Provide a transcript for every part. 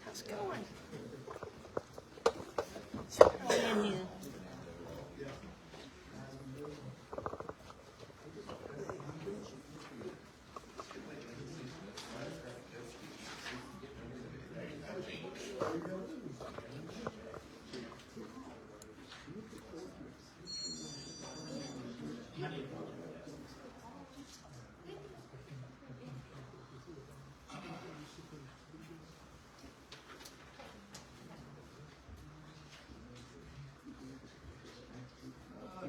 How's it going? Settling in.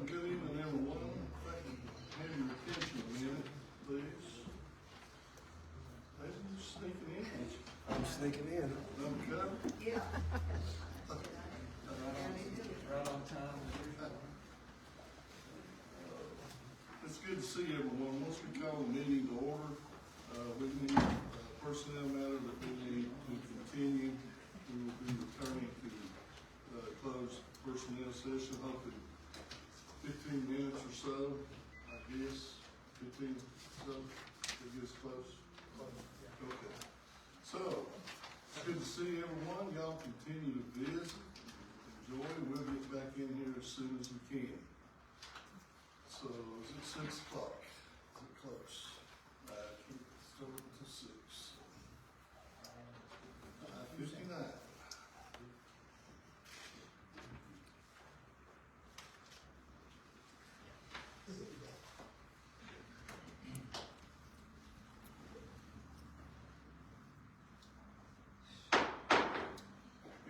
Good evening, everyone. Thank you for having your attention a minute, please. Hey, you sneaking in? I'm sneaking in. Okay. Yeah. Right on time. It's good to see everyone. Once we call the meeting to order, we need a personnel matter that we need to continue. We will be returning to close personnel session, hopefully 15 minutes or so, I guess. 15, so it gets close. Okay. So, it's good to see everyone. Y'all continue to visit, enjoy. We'll get back in here as soon as we can. So, is it 6 o'clock? Is it close? Start to 6. 59.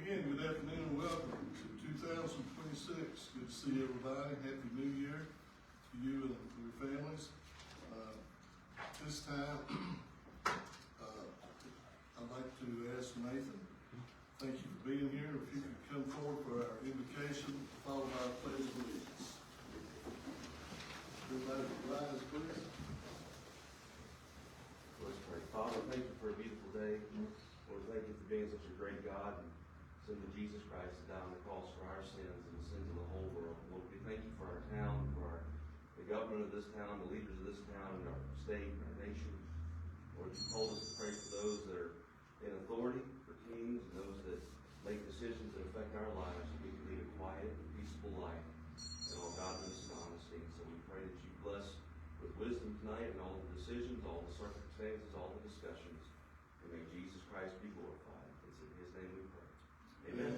Again, good afternoon and welcome to 2026. Good to see everybody. Happy New Year to you and your families. This time, I'd like to ask Nathan, thank you for being here. If you could come forward for our invocation, followed by our pledge of allegiance. Everybody rise, please. Let's pray. Father, thank you for a beautiful day. Lord, thank you for being such a great God and sending Jesus Christ to die on the cross for our sins and the sins of the whole world. Lord, we thank you for our town, for the government of this town, the leaders of this town, and our state and our nation. Lord, you told us to pray for those that are in authority, for kings, and those that make decisions that affect our lives, so we can lead a quiet and peaceful life in all godliness and honesty. So we pray that you bless with wisdom tonight and all the decisions, all the circumstances, all the discussions, and may Jesus Christ be glorified. It's in his name we pray. Amen.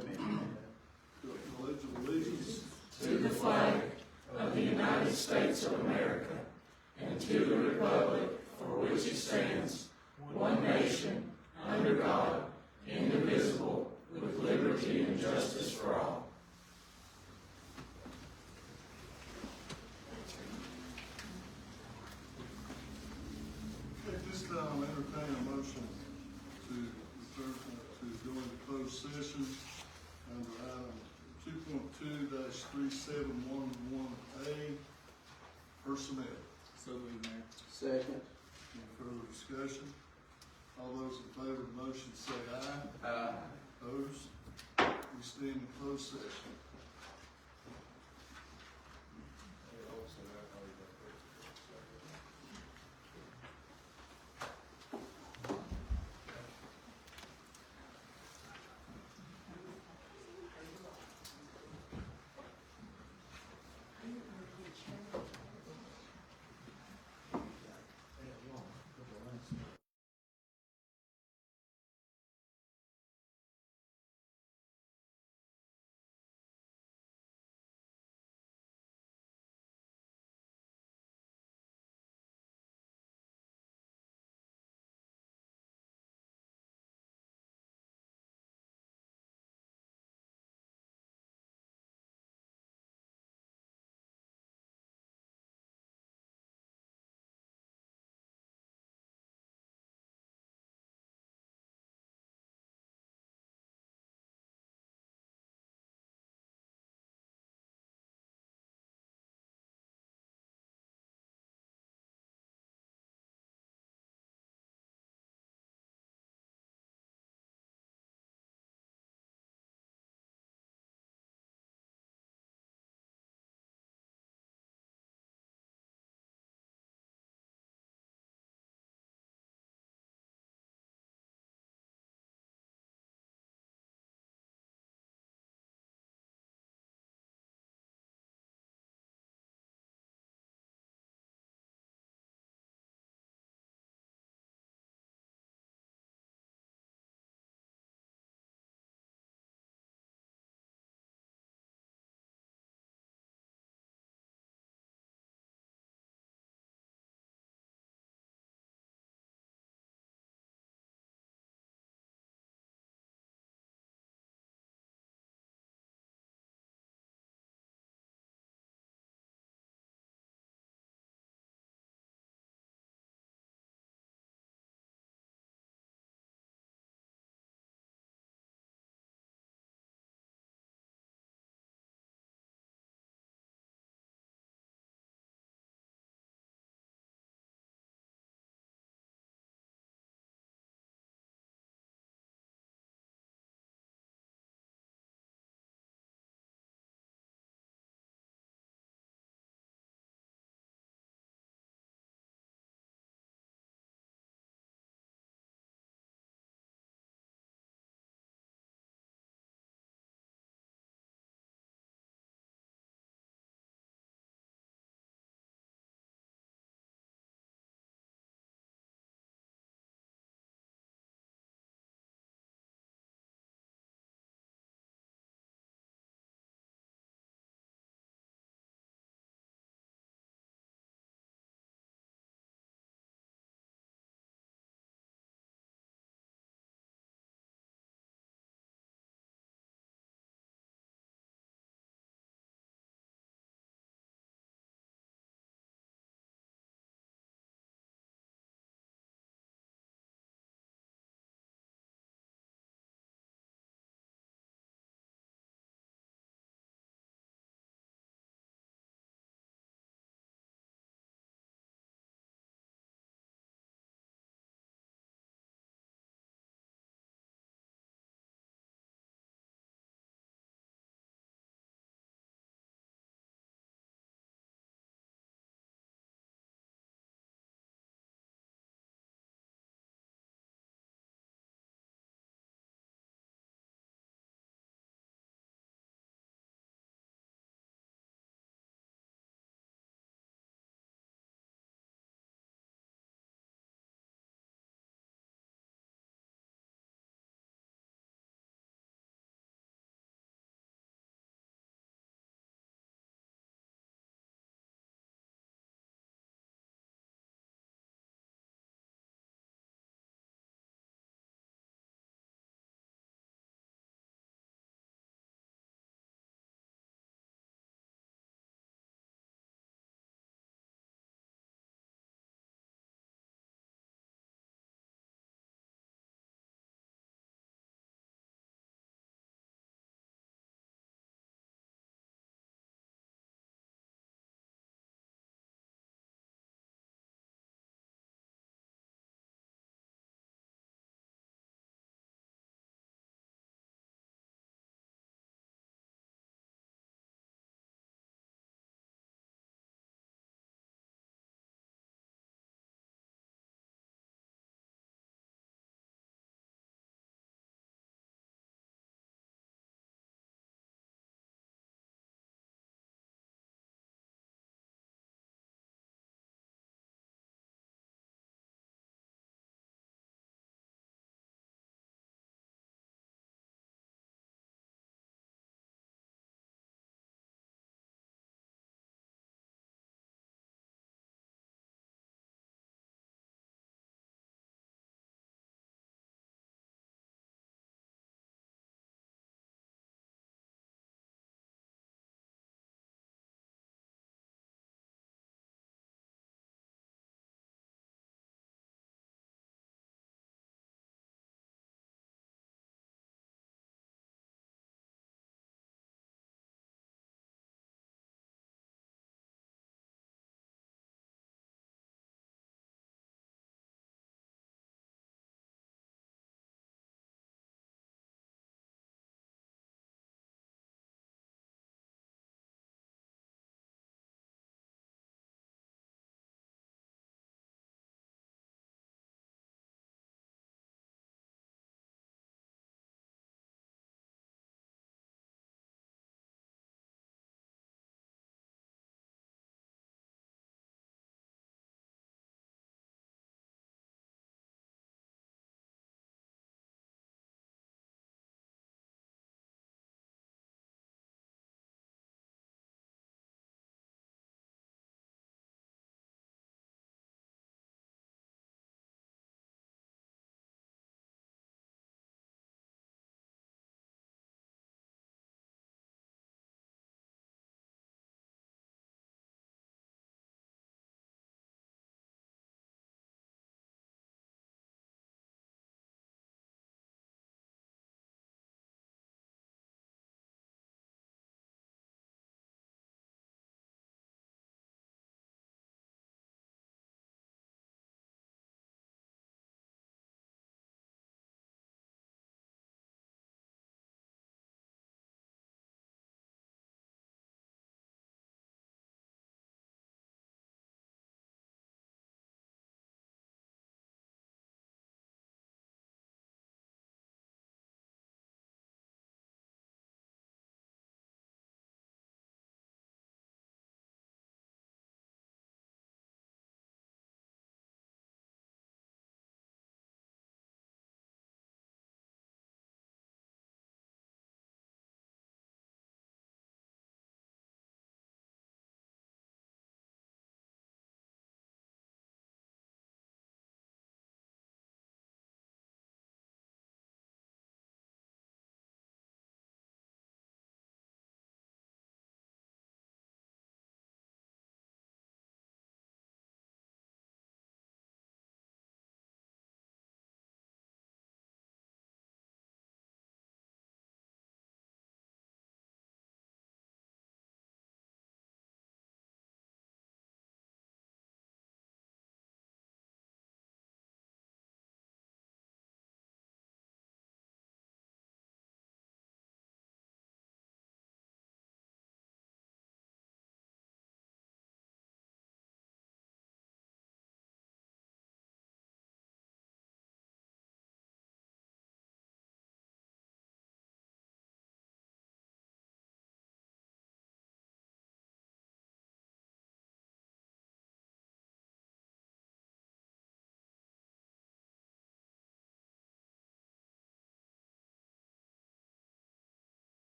The pledge of allegiance to the flag of the United States of America and to the republic for which it stands, one nation, under God, indivisible, with liberty and justice for all. At this time, I'll entertain a motion to return to go into closed session under item 2.2-3711A, personnel. So moved, Mayor. Second. Any further discussion? All those in favor of the motion say aye. Aye. Opposed? We stand in closed session.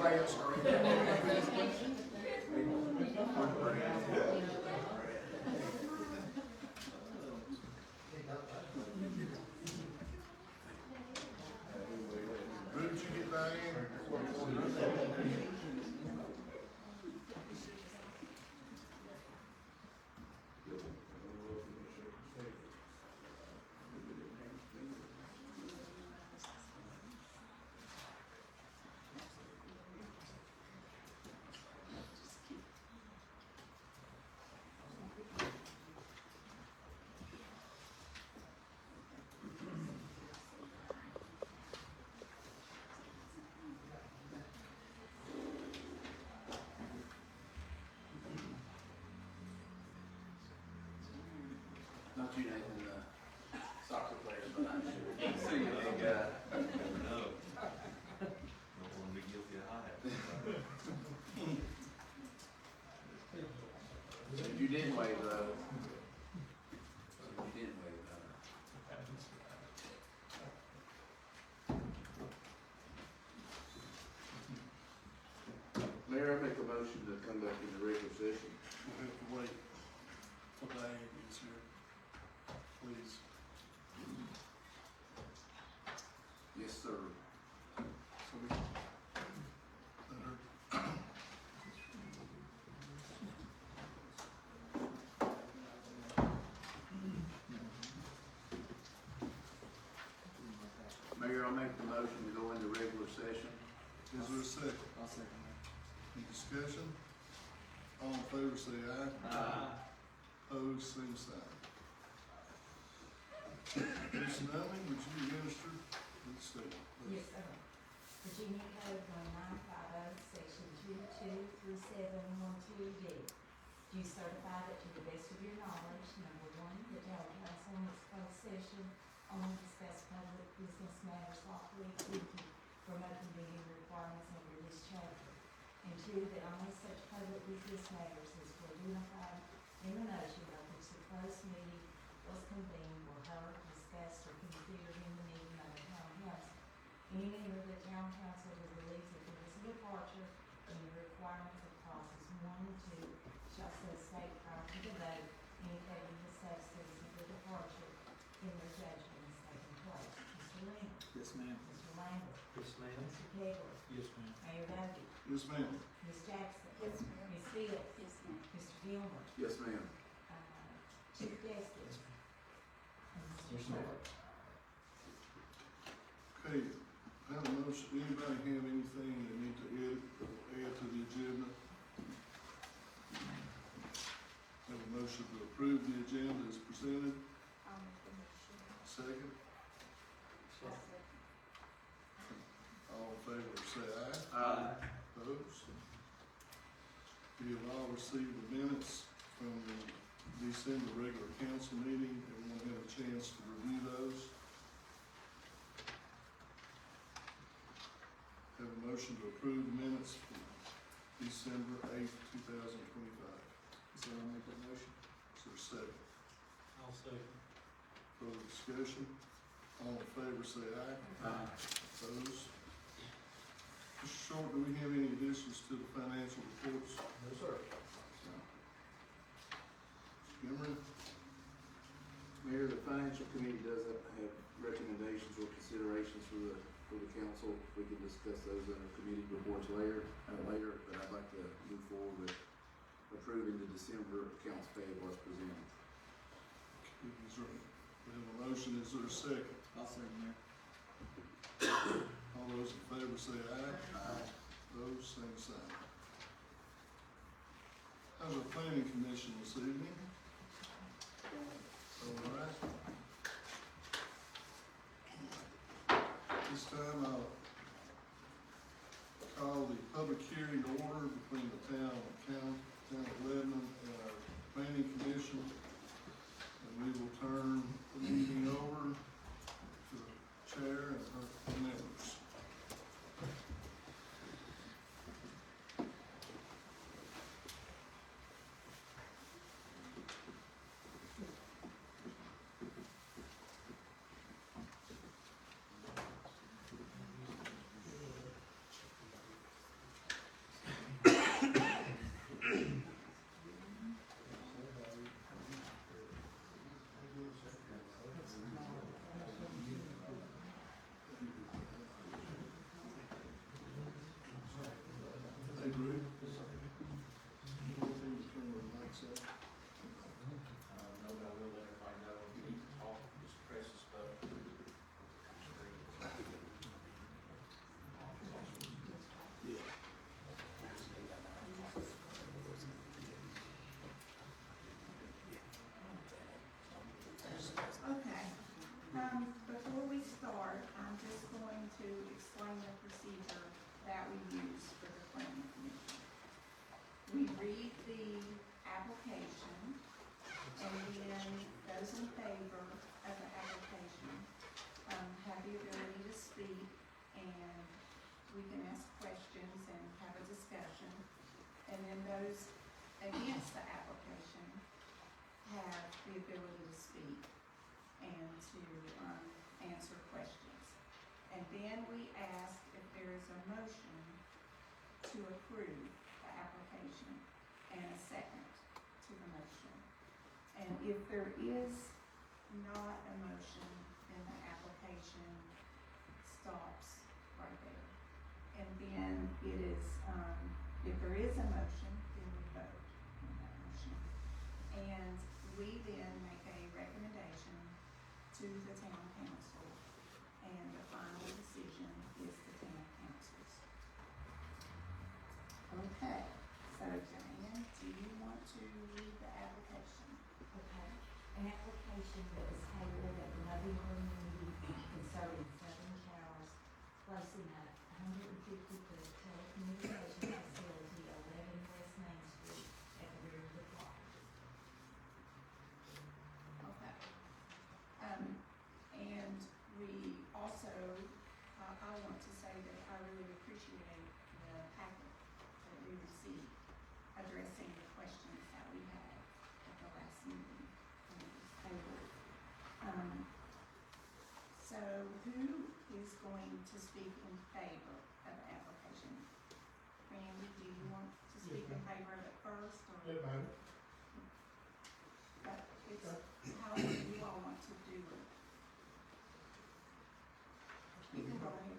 Lance, Drew, did you get Diane? Not you, Nathan, the soccer player, but I'm sure. See you, big guy. No. Don't want to be guilty of high. You didn't wave though. You didn't wave Mayor, I make a motion to come back into regular session. We'll have to wait till Diane gets here. Please. Yes, sir. So we let her. Mayor, I'll make the motion to go into regular session. Is there a second? I'll second that. Any discussion? All in favor say aye. Opposed, same sign. Ms. Nunnally, would you administer the statement? Yes, sir. Virginia Code 1950, Section 223712D. Do you certify that to the best of your knowledge, number one, the town council in its closed session only discuss public business matters lawfully exempted from open meeting requirements under this chapter? And two, that only such public business matters as were identified in the motion by which the closed meeting was convened were heard, discussed, or considered in the meeting by the town council. Any member of the town council who believes that there is a departure in the requirements of clauses 1 and 2 shall so state prior to the vote, indicating the substance of the departure in their judgment is taking place. Mr. Lynn? Yes, ma'am. Mr. Lambert? Yes, ma'am. Mr. Kegler? Yes, ma'am. Mayor Doty? Yes, ma'am. Ms. Jackson? Yes, ma'am. Ms. Fields? Yes, ma'am. Mr. Gilmer? Yes, ma'am. Chief Justice? And Mr. Yes, ma'am. Short? Okay, have a motion, anybody have anything they need to add to the agenda? Have a motion to approve the agenda as presented, I'll make the motion. second, I'll second. all in favor say aye. Aye. Opposed? We have all received the minutes from the December regular council meeting, everyone had a chance to review those. Have a motion to approve the minutes from December 8th, 2025. So I'll make that motion. Is there a second? I'll second. Further discussion? All in favor say aye. Aye. Opposed? Mr. Short, do we have any additions to the financial reports? No, sir. Cameron? Mayor, the financial committee does have recommendations or considerations for the council. We can discuss those under committee reports later, but I'd like to move forward with approving the December accounts payable as presented. Is there, we have a motion, is there a second? I'll second that. All those in favor say aye. Aye. Opposed, same sign. How's our planning commission this evening? All right. This time I'll call the public hearing to order between the town of Lebanon and our planning commission. And we will turn the meeting over to the chair and her members. that we use for the planning commission. We read the application, and then those in favor of the application, have the ability to speak, and we can ask questions and have a discussion. And then those against the application have the ability to speak and to, answer questions. And then we ask if there is a motion to approve the application and a second to the motion. And if there is not a motion, then the application stops right there. And then it is, if there is a motion, then we vote on that motion. And we then make a recommendation to the town council, and the final decision is the town council's. Okay, so Diane, do you want to read the application? Okay, an application that was tabled at the November meeting concerning Southern Towers, placing a 150-foot telecommunications facility 11 West Main Street at the rear of the property. Okay. And we also, I want to say that I really appreciate the packet that we received addressing the questions that we had at the last meeting when it was tabled. So who is going to speak in favor of the application? Randy, do you want to speak in favor of it first, or? But it's how you all want to do it. You can go ahead.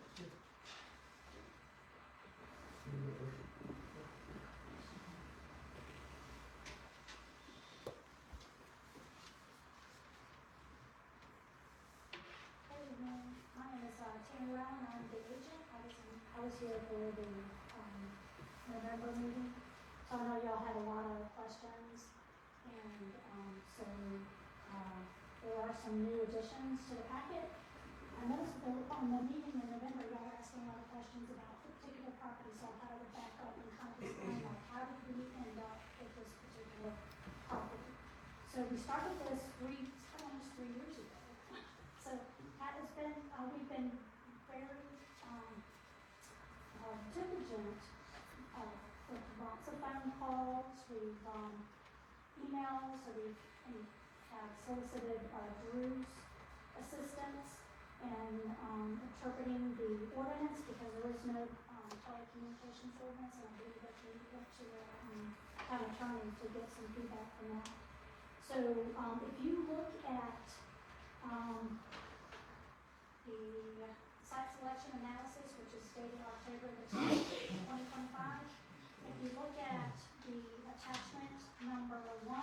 Hey, everyone. My name is Tammy Rowland. I'm the agent. I was here for the November meeting. So I know y'all had a lot of questions, and so there are some new additions to the packet. I noticed that on the meeting in November, y'all were asking a lot of questions about particular properties, so I thought I would back up and kind of explain, like, how did we end up with this particular property? So we started this almost 3 years ago. So that has been, we've been very diligent with lots of phone calls, we've emails, so we have solicited Drew's assistance in interpreting the ordinance, because there is no telecommunications ordinance, and I believe that we went to have an attorney to get some feedback from that. So if you look at the site selection analysis, which is dated October the 10th, 2025. If you look at the attachment number 1,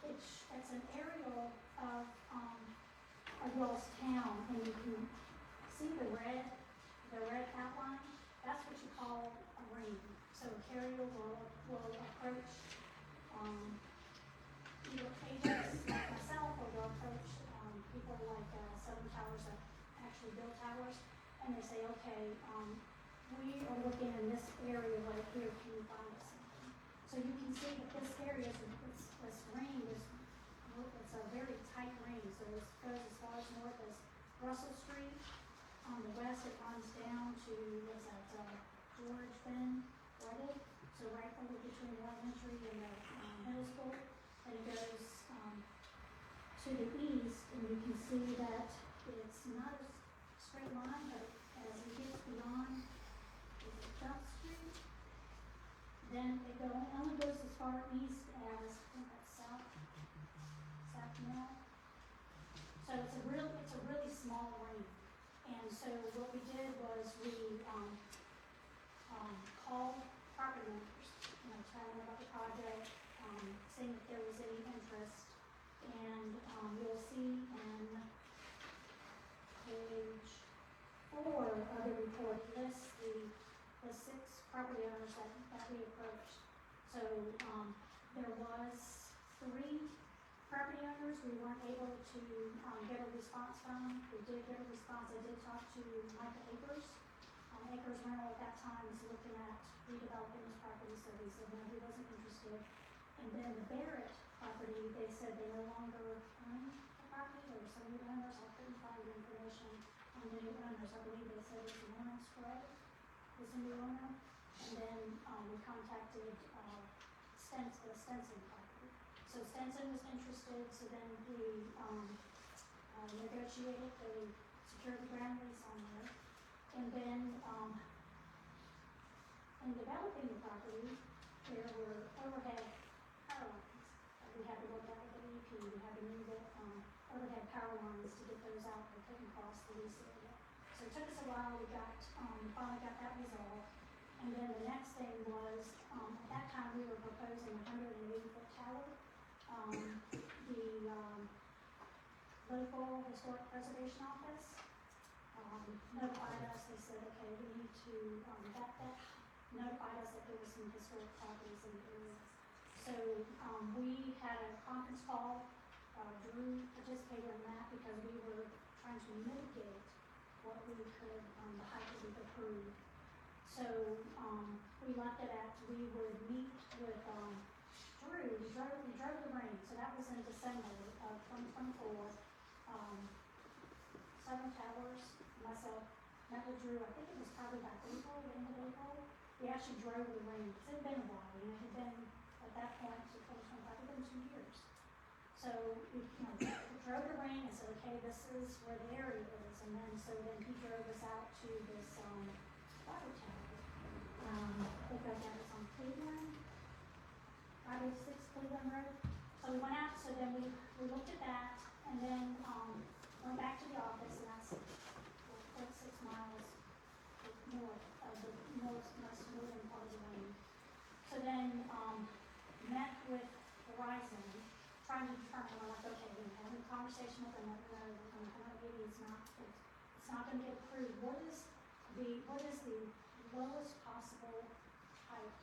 it's an aerial of y'all's town, and you can see the red outline. That's what you call a ring. So a carrier will approach either agents like myself, or will approach people like Southern Towers that actually build towers, and they say, okay, we are looking in this area right here, can you find us something? So you can see that this area, this ring, it's a very tight ring, so it goes as far as north as Russell Street. On the west, it runs down to, George Bend, Reddit, so right over between the elementary and the middle school. And it goes to the east, and you can see that it's not a straight line, but as it gets beyond Jump Street, then it only goes as far east as, I think that's South Mill. So it's a really small ring. And so what we did was we called property owners, telling them about the project, seeing if there was any interest. And you'll see in page 4 of the report lists the 6 property owners that we approached. So there was 3 property owners we weren't able to get a response from. We did get a response. I did talk to Michael Akers, Akers Rental at that time was looking at redeveloping his property, so he said, no, he wasn't interested. And then the Barrett property, they said they no longer own the property, there were some new owners, I couldn't find the information on the new owners, I believe they said it's Lawrence Gray is the new owner. And then, we contacted, the Stenson property. So Stenson was interested, so then we, negotiated, they secured the ground lease on there. And then, in developing the property, there were overhead power lines that we had to work out with the EP. We had to move the, overhead power lines to get those out, they couldn't cross the lease area. So it took us a while, we finally got that resolved. And then the next thing was, at that time, we were proposing a 180-foot tower. The, local historic preservation office, notified us, they said, okay, we need to, that notified us that there were some historic properties in the area. So, we had a conference call, Drew participated in that because we were trying to mitigate what we could, the height that we could approve. So, we left it at, we would meet with, Drew, we drove the ring, so that was in December of 2024. Southern Towers, myself, met with Drew, I think it was probably about April, the end of April. We actually drove the ring, because it had been a while, and it had been, at that point, to 2025, it had been 2 years. So, we, drove the ring and said, okay, this is where the area is, and then, he drove us out to this, water tower. I think that was on Cleveland, 586 Cleveland Road. So we went out, so then we looked at that, and then, went back to the office, and that's 0.6 miles north of the northern part of the lane. So then, met with Verizon, trying to determine, we're like, okay, we're having a conversation with them, we're gonna come out, maybe it's not gonna get approved. What is the lowest possible height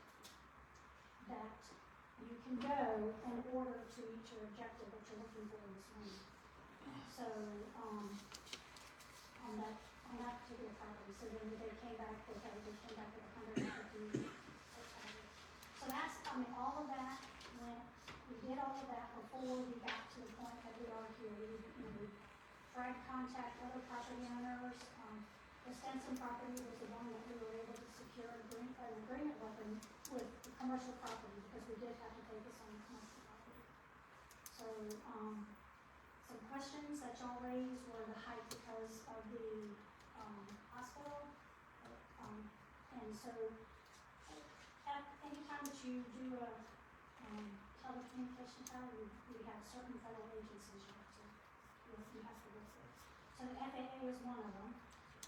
that you can go in order to reach your objective that you're looking for in this room? So, on that particular property, so then they came back with 150. So that's, all of that we did all of that before we got to the point that we are here. We tried to contact other property owners. The Stenson property was the one that we were able to secure an agreement with the commercial property, because we did have to take this on the commercial property. So, some questions that y'all raised were the height because of the, hospital. And so, at any time that you do a, telecommunication tower, we have certain federal agencies you have to work with. So the FAA is one of them.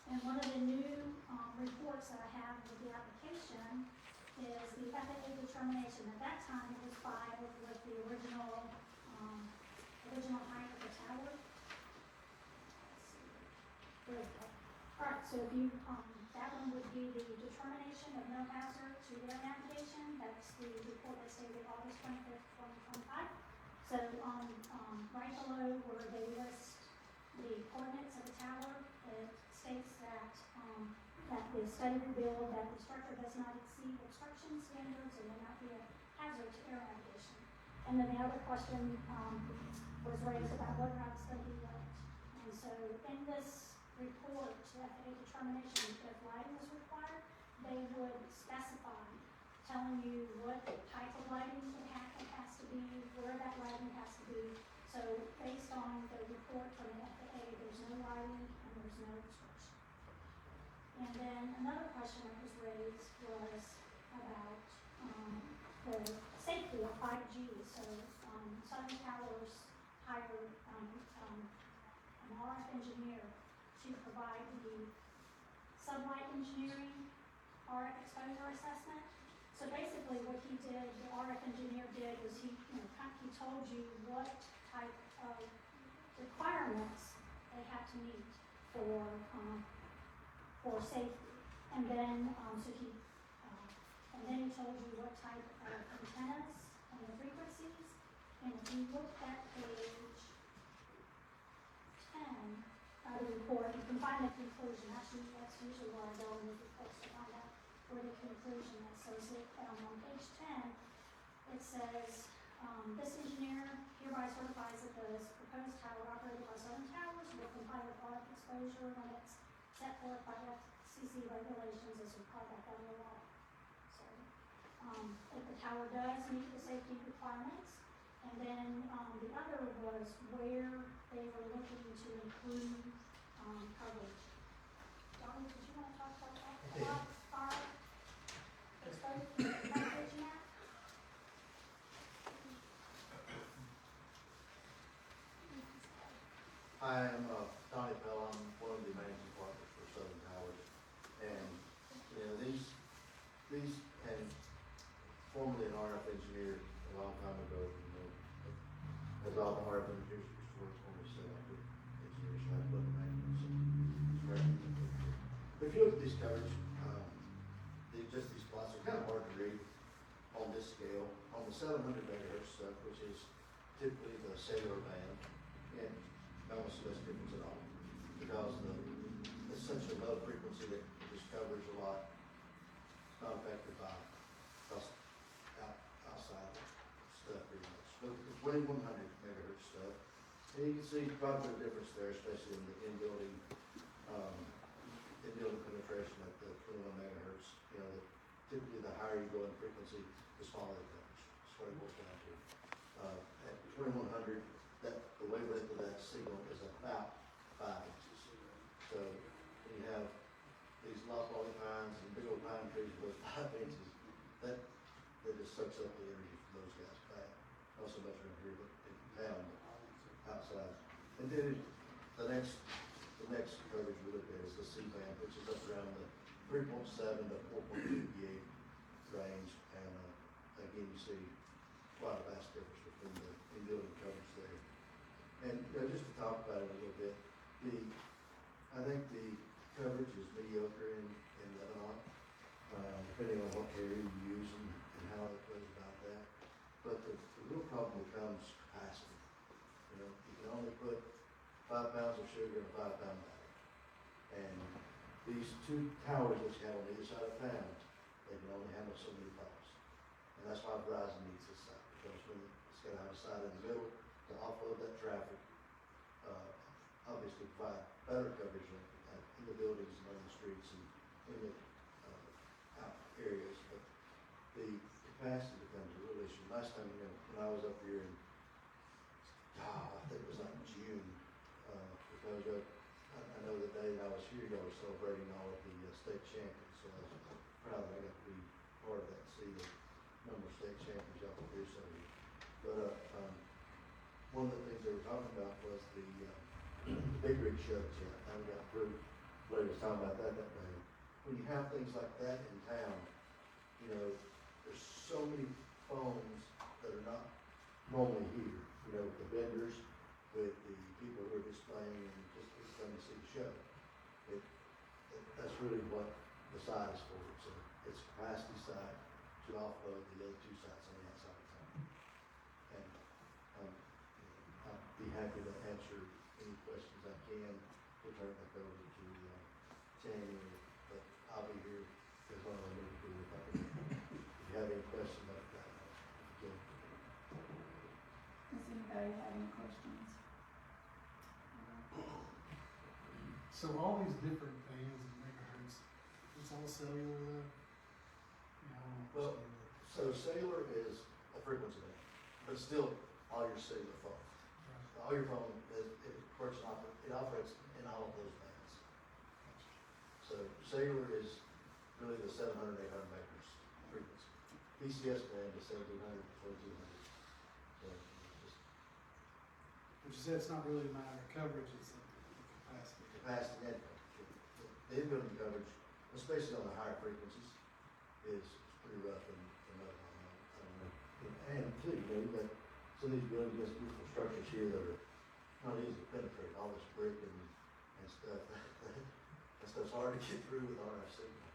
And one of the new, reports that I have with the application is the FAA determination. At that time, it was filed with the original height of the tower. Alright, so if you, that one would be the determination of no hazard to air navigation. That's the report that's dated August 25th, 2025. So right below where they list the coordinates of the tower, it states that, that the study revealed that the structure does not exceed obstruction standards and will not be a hazard to air navigation. And then the other question, was raised about whether or not it's going to be lit. And so in this report, the FAA determination, if lighting is required, they would specify, telling you what type of lighting it has to be, where that lighting has to be. So based on the report from the FAA, there's no lighting and there's no obstruction. And then another question that was raised was about the safety of 5G. So Southern Towers hired an RF engineer to provide the sublight engineering RF exposure assessment. So basically what he did, the RF engineer did, was he told you what type of requirements they have to meet for safety. And then, and then he told you what type of antennas and the frequencies. And if you look at page 10 of the report, you can find the conclusion. That's usually where I go in the reports to find out for the conclusion. It says it, on page 10, it says, this engineer hereby certifies that the proposed tower operated by Southern Towers will comply with all exposure limits set forth by FCC regulations as required by federal law. So, if the tower does meet the safety requirements, and then, the other was where they were looking to include, coverage. Donnie, did you want to talk about that? About fire exposure, coverage map? Hi, I'm Donnie Pell. I'm one of the managing partners for Southern Towers. And, you know, these, and formerly an RF engineer a long time ago, you know, as all the RF engineers used to work for me, so I did engineers, so I put the maintenance and But if you look at these covers, just these plots are kind of hard to read on this scale. On the 700 megahertz stuff, which is typically the cellular band, and I don't see much difference at all, because it's such a low frequency that this covers a lot. It's not affected by outside stuff pretty much. But the 2100 megahertz stuff, and you can see probably the difference there, especially in the in-building penetration at the 21 megahertz. You know, typically the higher you go in frequency, the smaller the coverage. That's what it boils down to. At 2100, the wavelength of that signal is about 5 inches. So when you have these loblolly pines and big old pine trees with 5 inches, that just sucks up the energy from those guys back. Not so much around here, but in town, outside. And then the next coverage we look at is the C-band, which is up around the 3.7 to 4.2 gig range. And again, you see quite a vast difference between the in-building coverage there. And you know, just to talk about it a little bit, I think the coverage is mediocre in Lebanon, depending on what area you use and how it goes about that. But the real problem becomes capacity. You know, you can only put 5 pounds of sugar in a 5-pound bag. And these two towers that you have on either side of town, they can only handle so many calls. And that's why Verizon needs this site, because when it's got to have a site in the middle to offload that traffic, obviously provide better coverage in the buildings and on the streets and in the out areas. But the capacity becomes a real issue. Last time, you know, when I was up here in, I think it was like June, because I know the day that I was here, y'all were celebrating all of the state champions, so I was proud that I got to be part of that and see the number of state champions y'all produce over here. But one of the things they were talking about was the big rig shuts. I haven't got through. Blair was talking about that day. When you have things like that in town, you know, there's so many phones that are not normally here. You know, with the vendors, with the people who are displaying and just coming to see the show. That's really what the site is for. It's a capacity site to offload the other two sites on the outside of town. And I'd be happy to answer any questions I can. We'll turn it back over to Tammy, but I'll be here as long as I need to be with you. If you have any questions about that, again. Does anybody have any questions? So all these different bands and megahertz, it's all cellular though? Yeah, I don't Well, understand that. so cellular is a frequency band, but still all your cellular phone. Right. All your phone, it works and it operates in all of those bands. So cellular is really the 700, 800 megahertz frequency. PCS band is 1700, 2200. So it's just But you said it's not really a matter of coverage, it's the capacity. capacity and coverage. The in-building coverage, especially on the higher frequencies, is pretty rough in Lebanon. I don't know. And too, you know, you've got some of these buildings, these beautiful structures here that are not easy to penetrate, all this brick and stuff. That stuff's hard to get through with RF signal.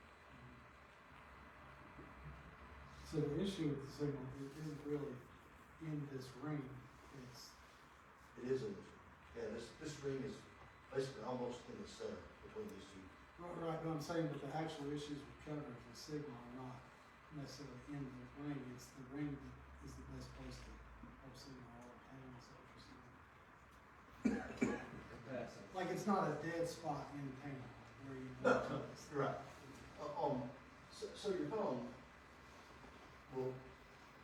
So the issue with the signal isn't really in this ring, it's, It isn't, yeah, this ring is basically almost in the center between these two Right, but I'm saying that the actual issues with coverage with signal are not necessarily in the ring, it's the ring that is the best place to hold signal all the time, is that what you're saying? Passing. Like, it's not a dead spot in town where you. No, right. So your phone will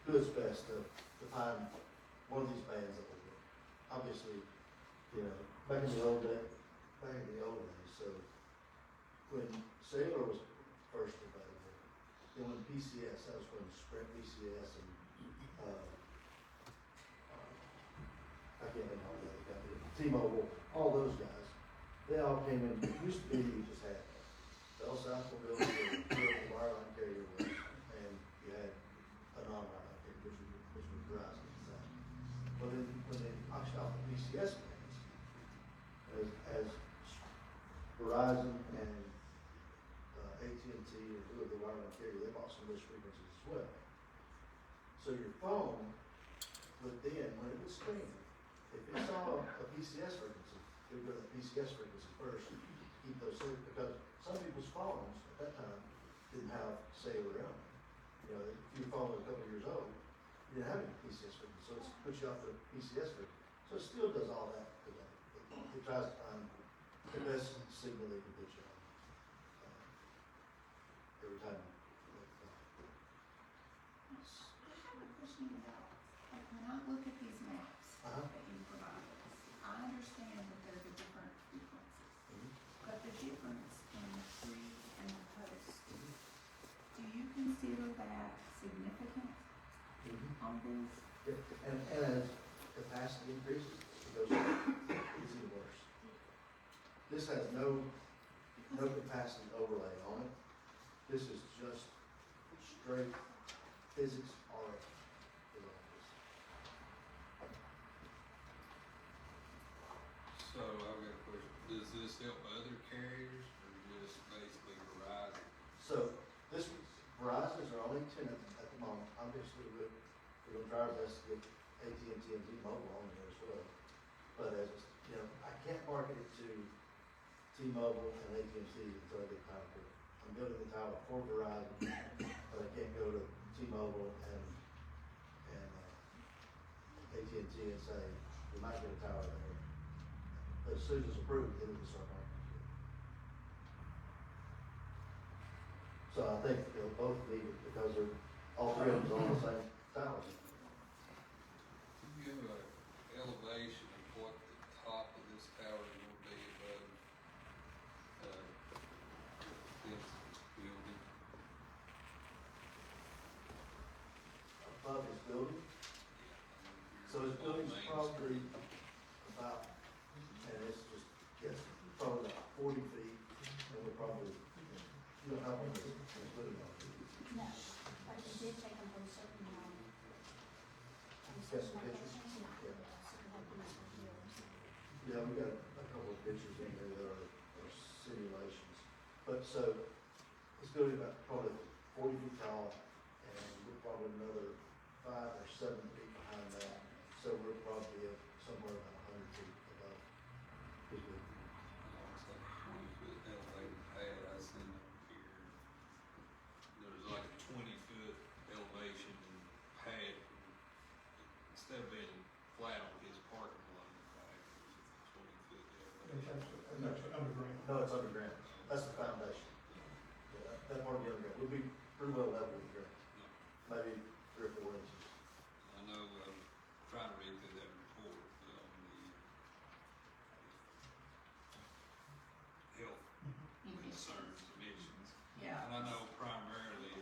do its best to find one of these bands that will work. Obviously, you know, back in the old days, so when cellular was first available, then when PCS, that was when Sprint PCS and, I can't name all the other companies, T-Mobile, all those guys, they all came in, it used to be you just had Bell South will build whoever the wireline carrier was, and you had a non-wireline carrier, which was Verizon at the time. But then, when they auctioned off the PCS bands, as Verizon and AT&T or whoever the wireline carrier, they bought some of those frequencies as well. So your phone would then, when it would screen, if it saw a PCS frequency, it would go to the PCS frequency first, keep those safe, because some people's phones at that time didn't have cellular on them. You know, if your phone was a couple of years old, you didn't have any PCS frequency, so it puts you off the PCS frequency. So it still does all that today. It tries to find the best signal they can put you on every time. I have a question about, like, when I look at these maps Uh-huh. that you provide us, I understand that there's a different frequencies, Mhm. but the difference in the pre and the post, do you consider that significant on these? Yeah, and as capacity increases, it goes, it's even worse. This has no capacity overlay on it. This is just straight physics RF. is all it is. So I've got a question. Does this help other carriers or just basically Verizon? So this, Verizon is our only tenant at the moment. Obviously, we're gonna try our best to get AT&T and T-Mobile on there as well. But as, you know, I can't market it to T-Mobile and AT&T until I get time for it. I'm building the tower for Verizon, but I can't go to T-Mobile and AT&T and say, we might get a tower there. But as soon as it's approved, then we can start marketing it. So I think they'll both need it because they're, all three of them are on the same towers. Can you give an elevation of what the top of this tower is going to be above this building? Above his building, so his building's probably about, and it's just, yes, probably about 40 feet, and we're probably, you don't have one that's building on it. No, but they did take them from certain, Specifications? locations. Yeah. So we have to make them yours. Yeah, we got a couple of pictures in there that are simulations. But so, it's going to be about probably 40 feet tall, and we're probably another 5 or 7 feet behind that. So we're probably somewhere about 100 feet above his building. It's like a 20-foot elevated pad I seen over here. There's like a 20-foot elevation pad. Instead of being flat on his parking lot, in fact, it was a 20-foot elevation. And that's underground. No, it's underground. That's the foundation. Yeah, that part of the underground. We'll be pretty well level with the ground. Maybe 3 or 4 inches. I know, trying to read through that report on the health concerns, emissions. Yeah. And I know primarily,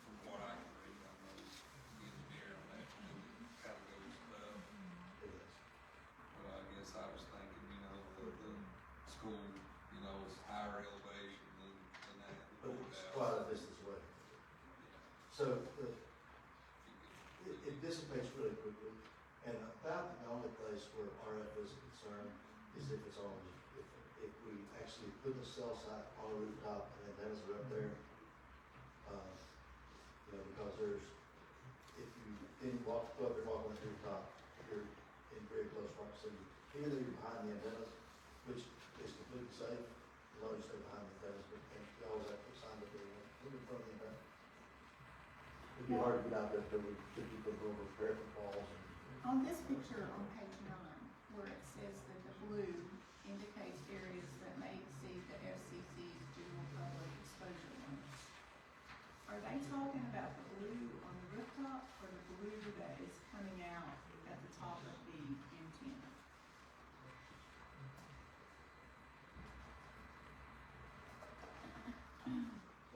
from what I can read, I'm no engineer on that, kind of goes up. It is. But I guess I was thinking, you know, the school, you know, is higher elevation than that. But it's quite a distance away. So it dissipates really quickly, and about the only place where RF is concerned is if it's on, if we actually put the cell site on a rooftop and antennas are up there. You know, because there's, if you didn't go up there, walk on the rooftop, you're in very close proximity. Even though you're behind the antennas, which is completely safe, let you stay behind the fence, but you always have to put signs up there, look in front of the back. It'd be hard to get out there if there were 50 foot over parapet walls and. On this picture on page 9, where it says that the blue indicates areas that may exceed the FCC's general public exposure limits. Are they talking about the blue on the rooftop or the blue that is coming out at the top of the antenna?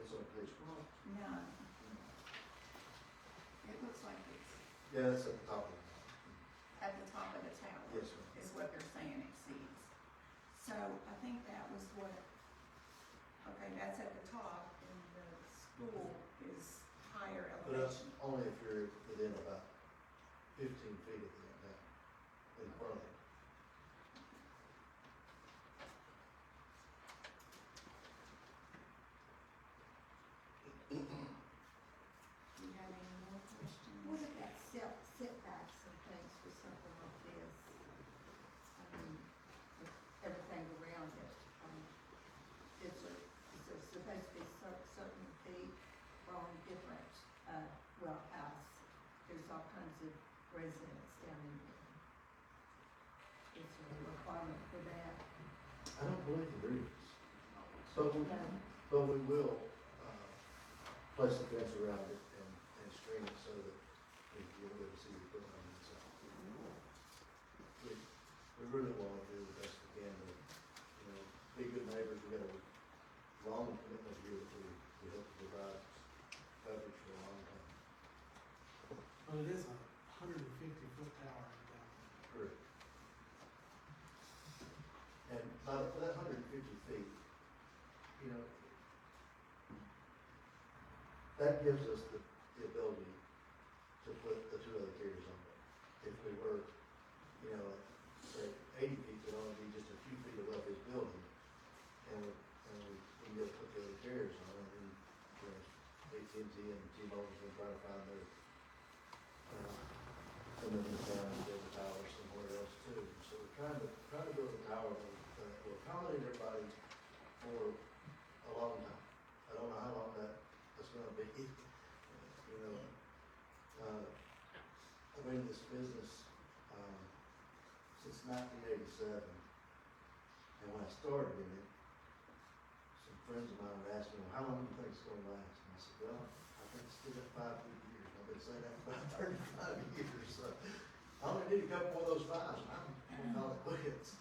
It's on page 4. No. It looks like it's Yeah, that's at the top of it. at the top of the tower. Yes, ma'am. Is what they're saying exceeds. So I think that was what, okay, that's at the top and the school is higher But that's elevation. only if you're within about 15 feet of the antenna in front of it. Do you have any more questions? What about setbacks and things for something like this? I mean, with everything around it, is there supposed to be certain feet from different, well, house? There's all kinds of residents down in there. Is there a requirement for that? I don't believe there is. No. But we will, place a fence around it and screen it so that you'll be able to see the equipment on the inside. We really want to do the best we can to, be good neighbors. We got a long commitment here that we hope to provide coverage for a long time. Well, it is a 150-foot tower in down there. Correct. And for that 150 feet, that gives us the ability to put the 2 other carriers on there. If we were, say 80 feet, it'd only be just a few feet above his building, and we just put the other carriers on, and then, AT&T and T-Mobile's been trying to find their, some of the town and build a tower somewhere else too. So we're trying to build a tower that will accommodate everybody for a long time. I don't know how long that's gonna be. I've been in this business, since 1987. And when I started in it, some friends of mine would ask me, well, how long do you think it's gonna last? And I said, well, I think it's still got 5 good years. I've been saying that for about 35 years, so I only need a couple more of those 5s, and I'm gonna call it quits.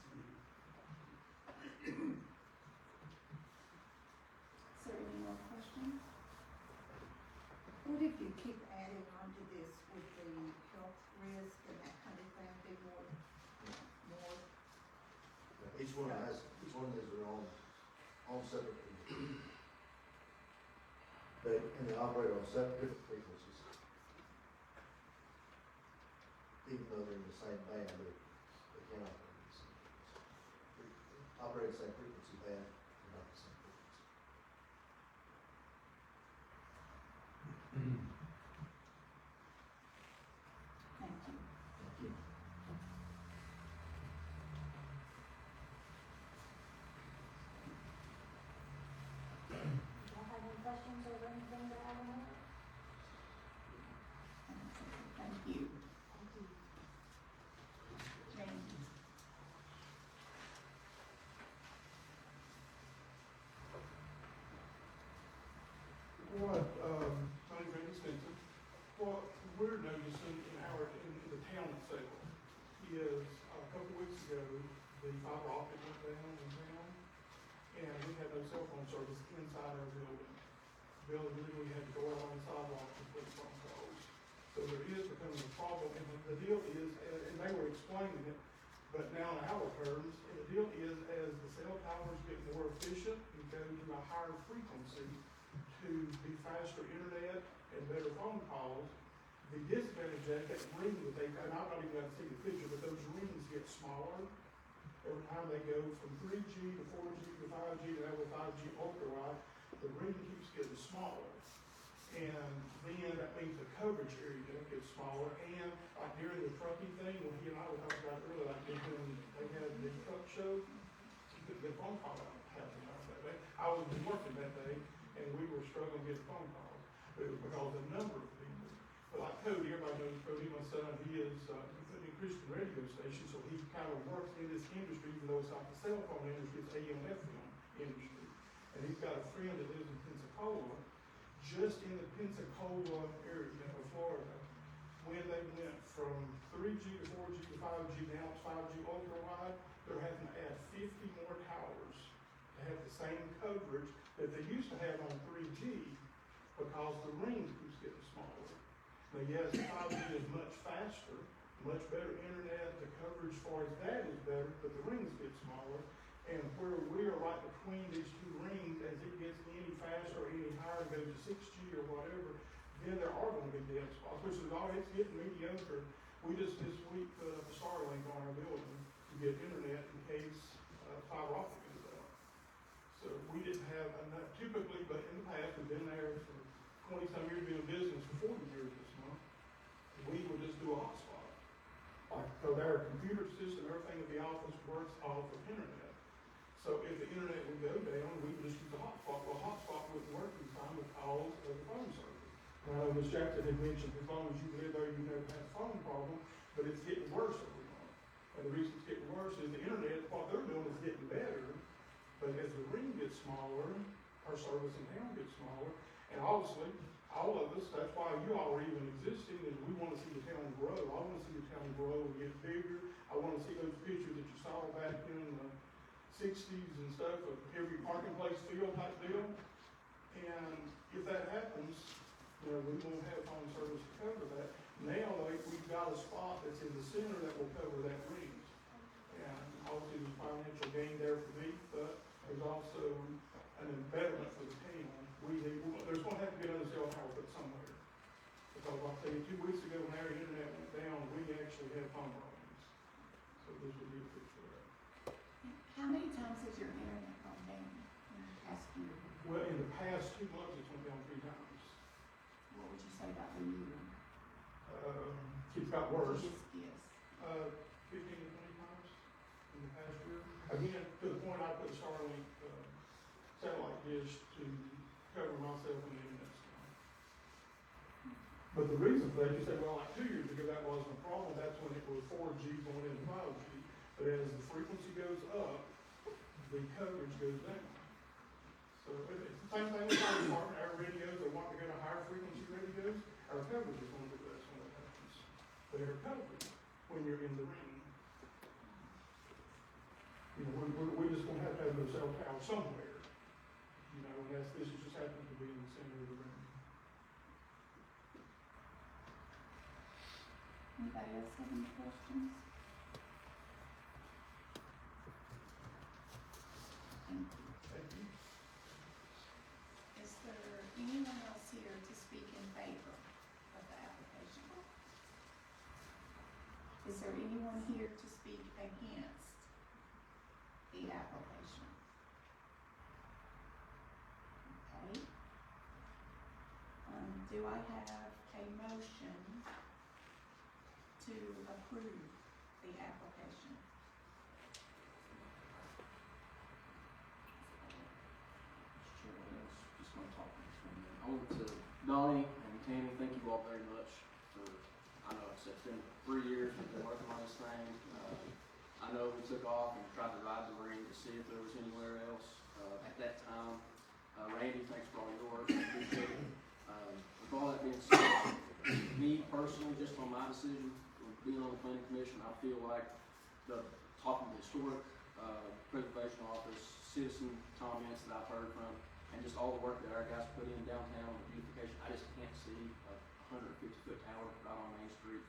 So any more questions? What if you keep adding on to this with the health risk and that kind of thing, be more? Each one has their own separate people. And they operate on separate different frequencies. Even though they're in the same band, they can't operate in the same frequency. Operate the same frequency band, but not the same frequency. Thank you. Thank you. Do y'all have any questions or anything that I don't know? Thank you. James. What, my name's Randy Spencer. What we're noticing in the town itself is a couple weeks ago, the fiber optic went down in town, and we had no cell phone service inside our building. The building literally had to go out on the sidewalk to put phone calls. So there is becoming a problem, and the deal is, and they were explaining it, but now in our terms, and the deal is, as the cell towers get more efficient and go to a higher frequency to be faster internet and better phone calls, the disadvantage of that ring that they, and I'm not even going to see the picture, but those rings get smaller every time they go from 3G to 4G to 5G to now with 5G ultra wide, the ring keeps getting smaller. And then that means the coverage area gets smaller, and like during the trucking thing, when he and I were talking about it earlier, like when they had the truck show, you couldn't get a phone call out half the time back that day. I was working that day, and we were struggling to get phone calls. It was because of the number of people. But like Cody, everybody knows Cody, my son, he is, in a Christian radio station, so he kind of works in this industry, even though it's not the cell phone industry, it's AM, FM industry. And he's got a friend that lives in Pensacola, just in the Pensacola area of Florida, when they went from 3G to 4G to 5G, now it's 5G ultra wide, they're having to add 50 more towers to have the same coverage that they used to have on 3G because the ring keeps getting smaller. Now, yes, 5G is much faster, much better internet, the coverage as far as that is better, but the rings get smaller. And where we are right between these two rings, as it gets any faster or any higher, goes to 6G or whatever, then there are going to be dead spots, which is all, it's getting mediocre. We just this week put up a Starlink on our building to get internet in case fiber optic goes out. So we didn't have enough typically, but in the past, we've been there for 20-some years, been in business for 40 years this month. We would just do a hotspot. Like, so our computer system, everything at the office works off of internet. So if the internet would go down, we would just use the hotspot. Well, hotspot wouldn't work in time because of the phone service. Now, Ms. Jackson had mentioned as long as you live there, you never had a phone problem, but it's getting worse every month. And the reason it's getting worse is the internet, what they're doing is getting better, but as the ring gets smaller, our service in town gets smaller, and obviously, all of us, that's why you all are even existing, is we want to see the town grow. I want to see the town grow and get bigger. I want to see those pictures that you saw back in the 60s and stuff of every parking place field type deal. And if that happens, you know, we won't have phone service to cover that. Now, like, we've got a spot that's in the center that will cover that ring. And obviously, there's financial gain there for me, but there's also an embedment for the town. There's going to have to be another cell tower put somewhere. Because I'll tell you, 2 weeks ago when our internet went down, we actually had phone problems. So this would be a fix for that. How many times has your internet gone down in the past year? Well, in the past 2 months, it's went down 3 times. What would you say about the year? It's got worse. Yes. 15 to 20 times in the past year. Again, to the point I put a Starlink satellite dish to cover myself in the internet stuff. But the reason for that, you say, well, like 2 years ago, that wasn't a problem. That's when it was 4G going into 5G. But as the frequency goes up, the coverage goes down. So it's the same thing with our department. Our radios, they want to go to higher frequency radios. Our coverage is going to be less when that happens. Better coverage when you're in the ring. You know, we're just going to have a cell tower somewhere. You know, and this just happens to be in the center of the ring. Anybody else have any questions? Thank you. Thank you. Is there anyone else here to speak in favor of the application? Is there anyone here to speak against the application? Okay. Do I have a motion to approve the application? Just gonna talk next one. I want to Donnie and Tammy, thank you all very much for, I know it's been 3 years we've been working on this thing. I know we took off and tried to ride the ring to see if there was anywhere else. At that time, Randy, thanks for all your work, I appreciate it. With all that being said, me personally, just on my decision, being on the planning commission, I feel like the top of the historic preservation office, citizen comments that I've heard from, and just all the work that our guys put in downtown, the beautification, I just can't see a 150-foot tower right on Main Street.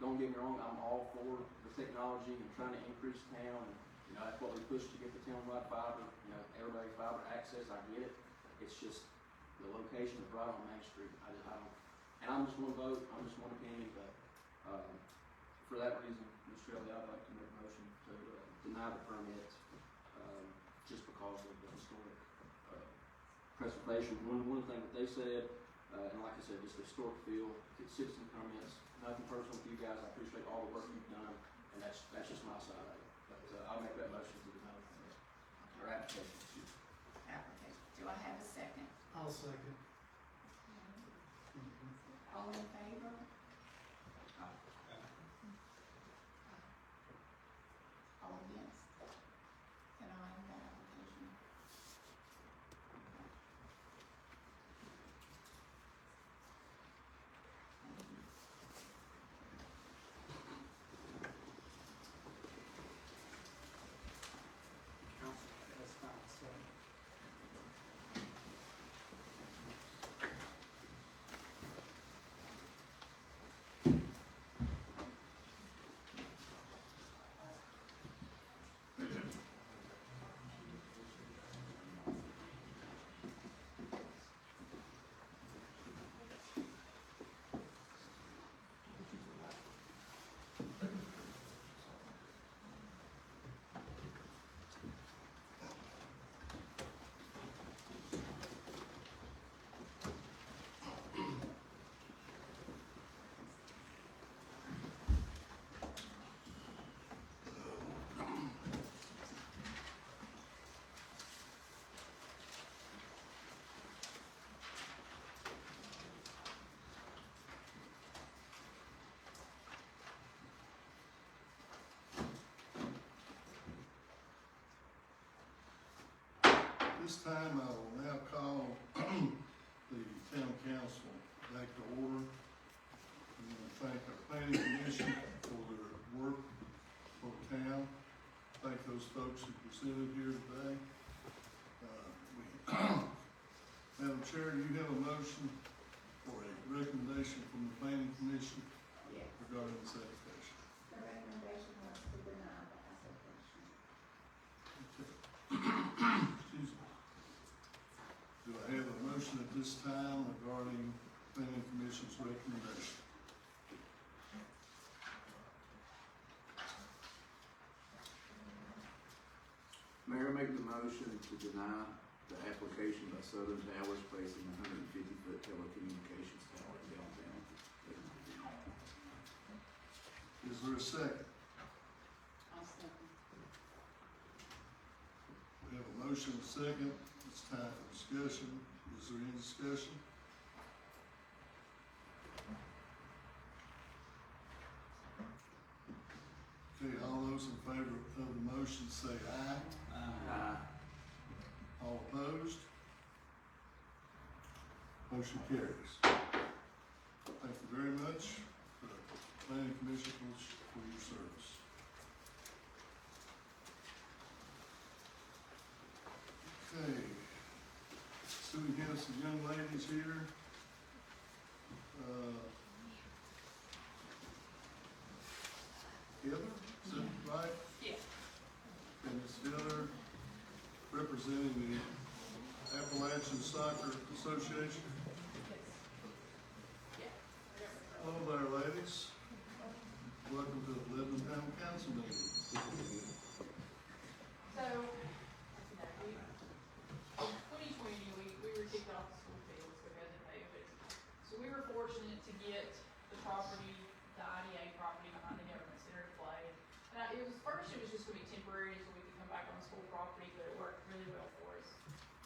Don't get me wrong, I'm all for the technology and trying to increase town, and you know, that's what we push to get the town-wide fiber, you know, everybody fiber access, I get it. It's just the location is right on Main Street. I don't, and I'm just one vote, I'm just one opinion, but for that reason, Ms. Shirley, I'd like to make a motion to deny the permit, just because of the historic preservation. One thing that they said, and like I said, just the historic feel, it's citizen comments, nothing personal with you guys. I appreciate all the work you've done, and that's just my side of it. But I'll make that motion to deny the permit, or application. I'll second. All in favor? All against? Denying that application? Thank you. Council, that's fine, so. This time I will now call the town council back to order. I want to thank our planning commission for their work for the town. Thank those folks who presented here today. Madam Chair, you have a motion for a recommendation from the planning commission Yes. regarding this application. The recommendation was to deny the application. Okay. Excuse me. Do I have a motion at this time regarding planning commission's recommendation? Mayor, make the motion to deny the application by Southern Towers placing a 150-foot telecommunications tower in downtown. Is there a second? I'll second. We have a motion and a second. It's time for discussion. Is there any discussion? Okay, all those in favor of the motion say aye. Aye. All opposed? Motion carries. Thank you very much, planning commission, for your service. Okay, so we have some young ladies here. Heather, is that right? Yeah. And Ms. Heather, representing the Appalachian Soccer Association. Hello there, ladies. Welcome to the Lebanon Town Council meeting. So, in 2020, we were kicked off the school fields because of COVID. So we were fortunate to get the property, the IDA property behind the government center to play. And it was just gonna be temporary so we could come back on the school property, but it worked really well for us.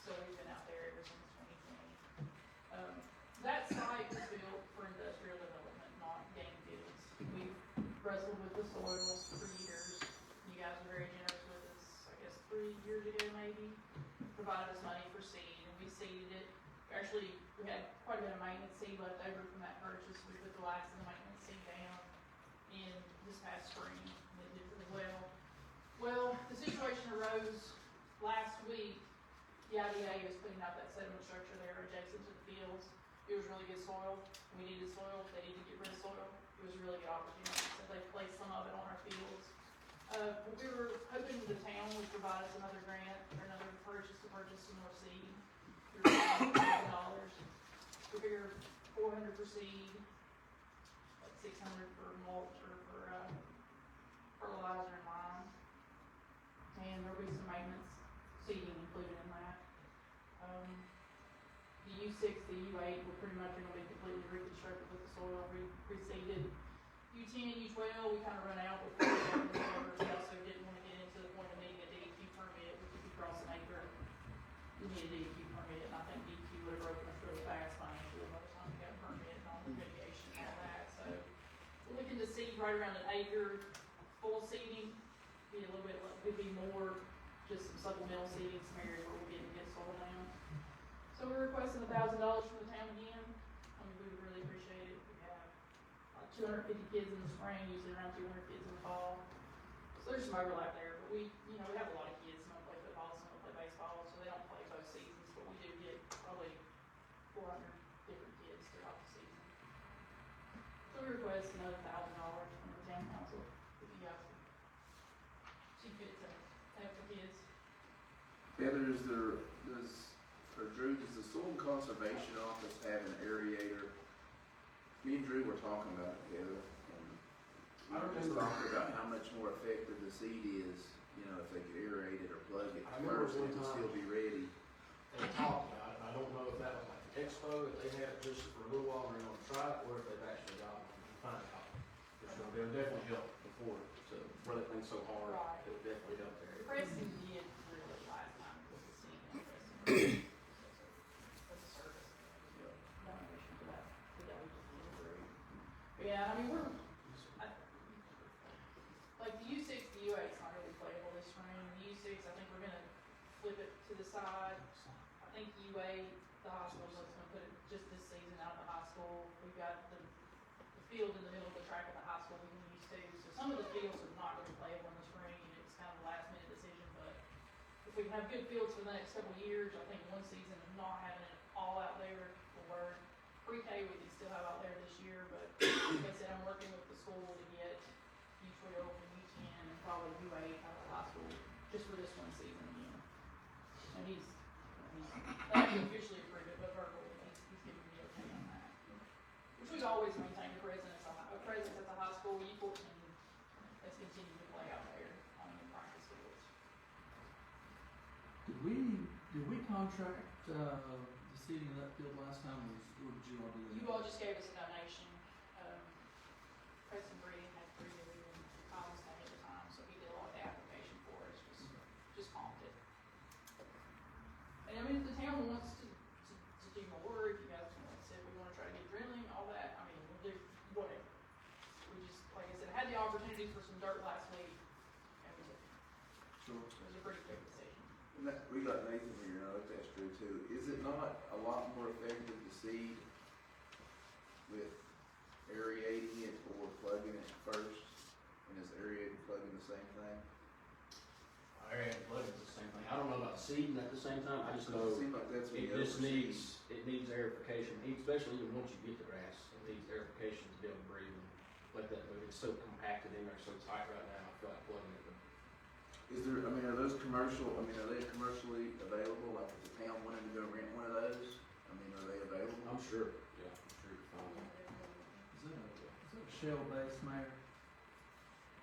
So we've been out there ever since 2020. That site was built for industrial development, not game fields. We've wrestled with the soil for years. You guys were very generous with us, I guess 3 years ago maybe, provided us money for seed, and we seeded it. Actually, we had quite a bit of maintenance seed left over from that purchase. We put the last of the maintenance seed down in this past spring, and it did really well. Well, the situation arose last week. The IDA was putting out that settlement structure there adjacent to the fields. It was really good soil. We needed soil. They needed to get rid of soil. It was a really good opportunity. So they placed some of it on our fields. We were hoping the town would provide us another grant or another purchase to purchase some more seed. We were $1,000. We figured $400 for seed, like $600 for mulch or for fertilizer and lime. And there'll be some maintenance seeding included in that. The U6, the U8 were pretty much going to be completely reconstructed with the soil reseeded. U10, U12, we kind of run out before we got into over. We also didn't want to get into the point of needing a DEQ permit, which if you cross an acre, you need a DEQ permit, and I think DEQ would have broken up really fast financially by the time we got permit and all the mitigation and all that, so. We're looking to seed right around an acre, full seeding, be a little bit, could be more, just some supplemental seeding, some areas where we're getting good soil down. So we're requesting $1,000 from the town again. I mean, we would really appreciate it. We have 250 kids in the spring, usually around 200 kids in the fall. So there's some overlap there, but we have a lot of kids, some don't play football, some don't play baseball, so they don't play both seasons, but we do get probably 400 different kids throughout the season. So we request another $1,000 from the town council, if you guys see fit to have the kids. Heather, Drew, does the Soil Conservation Office have an aerator? Me and Drew were talking about it together, and we were just talking about how much more effective the seed is, you know, if they could aerate it or plug it I remember first, it one would time- still be ready. They talked about it, I don't know if that was like an expo, if they had it just for a little while, and they're gonna try it, or if they've actually got it and find it out. It'll definitely help before, to run that thing so hard, Right. it'll definitely help there. Preston did really last time with the scene in Preston. As a service, donation for that we just did through. But yeah, I mean, like the U6, the U8's not really playable this spring. The U6, I think we're gonna flip it to the side. I think U8, the high school's just gonna put it just this season out of the high school. We've got the field in the middle of the track at the high school we can use too. So some of the fields are not gonna be playable in the spring, and it's kind of a last minute decision, but if we have good fields for the next couple of years, I think one season of not having it all out there will work. Pre-K we can still have out there this year, but like I said, I'm working with the school to get U12 and U10 and probably U8 out of the high school just for this one season again. And he's I haven't officially approved it, but verbally, he's giving me okay on that. Which we've always maintained a presence at the high school, U14 has continued to play out there on the practice fields. Did we contract, the seating of that field last time, or did you all do that? You all just gave us a donation. Preston Breeding had previously been Collins Day at the time, so he did a lot of the application for us, just comped it. And I mean, if the town wants to do more, if you guys said we wanna try to get drilling, all that, I mean, we'll do whatever. We just, like I said, had the opportunity for some dirt last week, and we took it. Sure. It was a pretty quick decision. And we got Nathan here, and I looked that's true too. Is it not a lot more effective to seed with aerating it or plugging it first? And is aerating plugging the same thing? Aerating and plugging is the same thing, I don't know about seeding at the same time, I just know It seems like that's what it the just other needs, it needs aerification, especially even once you get the grass, it needs aerification to be able to breathe and let that move. It's so compacted in there, so tight right now, I feel like plugging it. Is there, I mean, are those commercial, I mean, are they commercially available, like if the town wanted to go rent one of those? I mean, are they available? I'm sure, yeah, I'm sure you can find that. Is that a shell base, Mayor?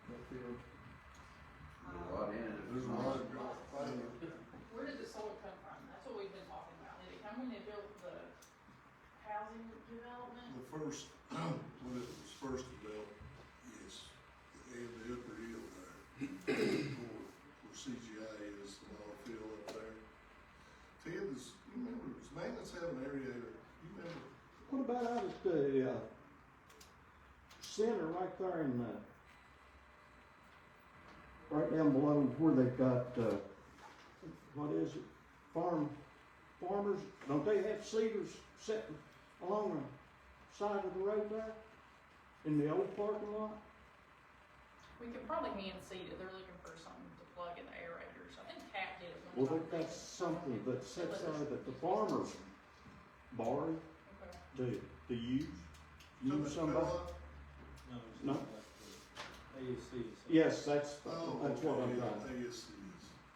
That field? There's a lot in it. There's a lot of Where did the soil come from? That's what we've been talking about. Did it come when they built the housing development? The first, when it was first developed, yes, they had the upper hill there. Where CGI is, the ball field up there. Ted, does maintenance have an aerator? You remember? What about out at the, center right there in the, right down below where they've got, what is it, farmers, don't they have cedars sitting along the side of the road there? In the old parking lot? We could probably hand seed it. They're looking for something to plug in the aerators. I think Cat did it Well, one time. that's something that sits there that the farmers borrow Okay. to use. Use somebody. No. ASC. Yes, that's what I'm Okay, trying. ASCs.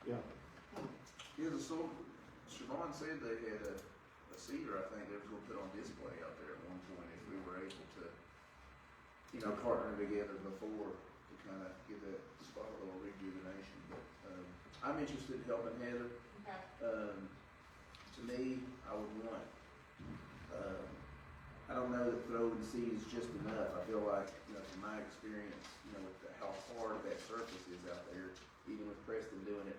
Yeah. Yeah, Siobhan said they had a cedar, I think they were gonna put on display out there at one point if we were able to, you know, partner together before to kind of give that spot a little rejuvenation. But, I'm interested in helping Heather. Okay. To me, I would want, I don't know that throwing seed is just enough. I feel like, you know, from my experience, you know, with how hard that surface is out there, even with Preston doing it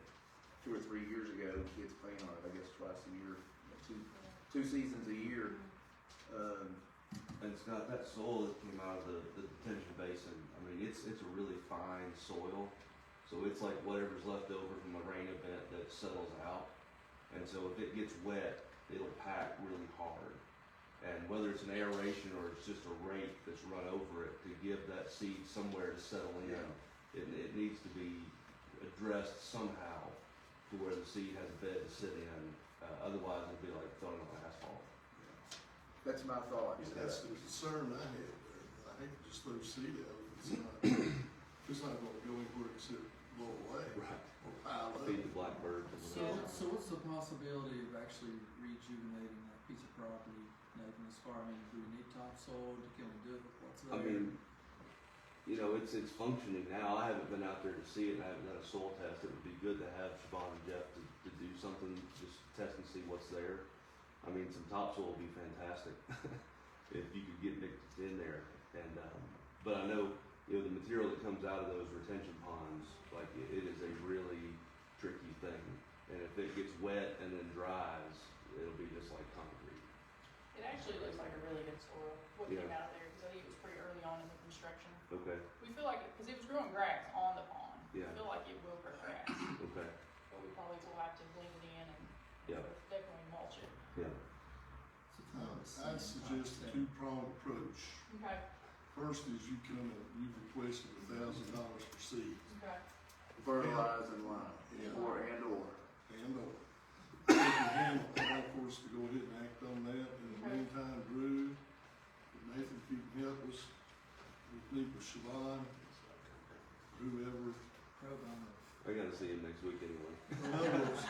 2 or 3 years ago, kids playing on it, I guess twice a year, 2 2 seasons a year. And Scott, that soil that came out of the detention basin, I mean, it's a really fine soil. So it's like whatever's left over from a rain event that settles out. And so if it gets wet, it'll pack really hard. And whether it's an aeration or it's just a rake that's run over it to give that seed somewhere to settle in, it needs to be addressed somehow to where the seed has a bed to sit in. Otherwise, it'll be like throwing on asphalt. That's my thought. That's the concern I had there. I hate to just throw seed out. It's not gonna go anywhere except blow away. Right. Or pile up. Feed the blackbirds. So what's the possibility of actually rejuvenating that piece of property, Nathan, as far, I mean, do we need topsoil, can we do it with what's there? I mean, you know, it's functioning now. I haven't been out there to see it, and I haven't done a soil test. It would be good to have Siobhan and Jeff to do something, just test and see what's there. I mean, some topsoil would be fantastic if you could get mixed in there. And but I know, you know, the material that comes out of those retention ponds, like it is a really tricky thing. And if it gets wet and then dries, it'll be just like concrete. It actually looks like a really good soil, what Yeah. came out of there, because I think it was pretty early on in the construction. Okay. We feel like, because it was growing grass on the pond. Yeah. We feel like it will grow grass, Okay. but we probably will have to blend it in and Yeah. definitely mulch it. Yeah. I'd suggest a two-pronged approach. Okay, First is you come and you've requested $1,000 for seed. okay. Fertilize and lime, Yeah. or. And or. If you handle time for us to go ahead and act on that. In the meantime, Drew, Nathan, if you can help us, we meet with Siobhan, whoever. I gotta see him next week anyway. In other words,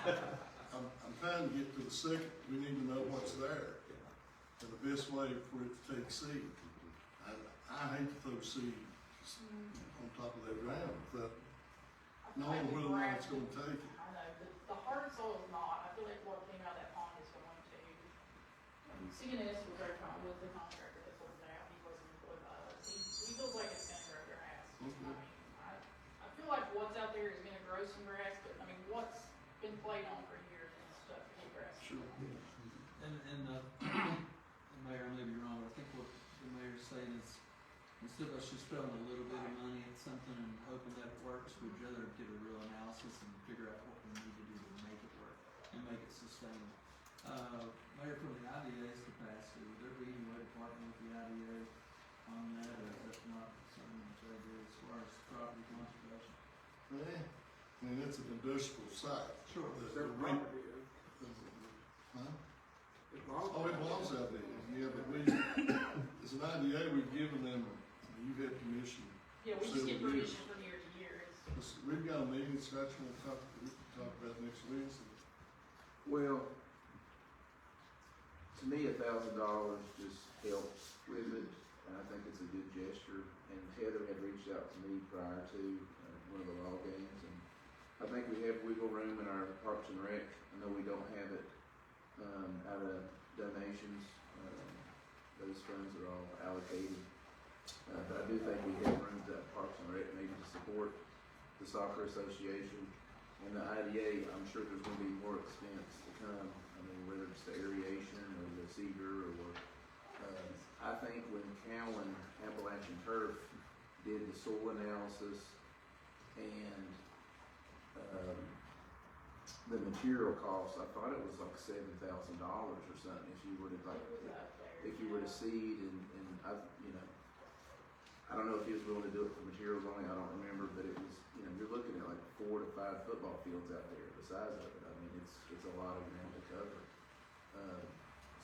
I'm trying to get to the second, we need to know what's there. And the best way for it to take seed. I hate to throw seed on top of that ground, but I feel knowing like whether the or not grass it's gonna take it. I know, the hard soil is not. I feel like what came out of that pond is going to. CNS was very fine with the contractor that sorted it out. He wasn't employed by us. He feels like it's gonna grow grass. Okay. I feel like what's out there is gonna grow some grass, but I mean, what's been played on for years and stuff to get grass. Sure. And Mayor, I may be wrong, but I think what the mayor's saying is, instead of us just throwing a little bit of money at something and hoping that it works, we'd rather get a real analysis and figure out what we need to do to make it work and make it sustainable. Mayor, from the IDA's capacity, would there be any way to partner with the IDA on that, or is that not something that they do as far as property conservation? Yeah, I mean, it's an industrial site. Sure. The rate- Huh? Oh, it belongs out there, yeah, but we, as an IDA, we've given them, you've had permission. Yeah, we just get permission from year to year. We've got a meeting, Scott, you wanna we can talk about next Wednesday. Well, to me, $1,000 just helps with it, and I think it's a good gesture. And Heather had reached out to me prior to one of the law games, and I think we have wiggle room in our Parks and Rec. I know we don't have it out of donations. Those funds are all allocated. But I do think we have room to Parks and Rec maybe to support the Soccer Association. And the IDA, I'm sure there's gonna be more expense to come. I mean, whether it's the aeration or the cedar or, I think when Cowan Appalachian Turf did the soil analysis and, the material cost, I thought it was like $7,000 or something if you were to like, if you were to seed and I, you know, I don't know if he was willing to do it for materials only, I don't remember, but it was, you know, you're looking at like 4 to 5 football fields out there, the size of it. I mean, it's a lot of ground to cover.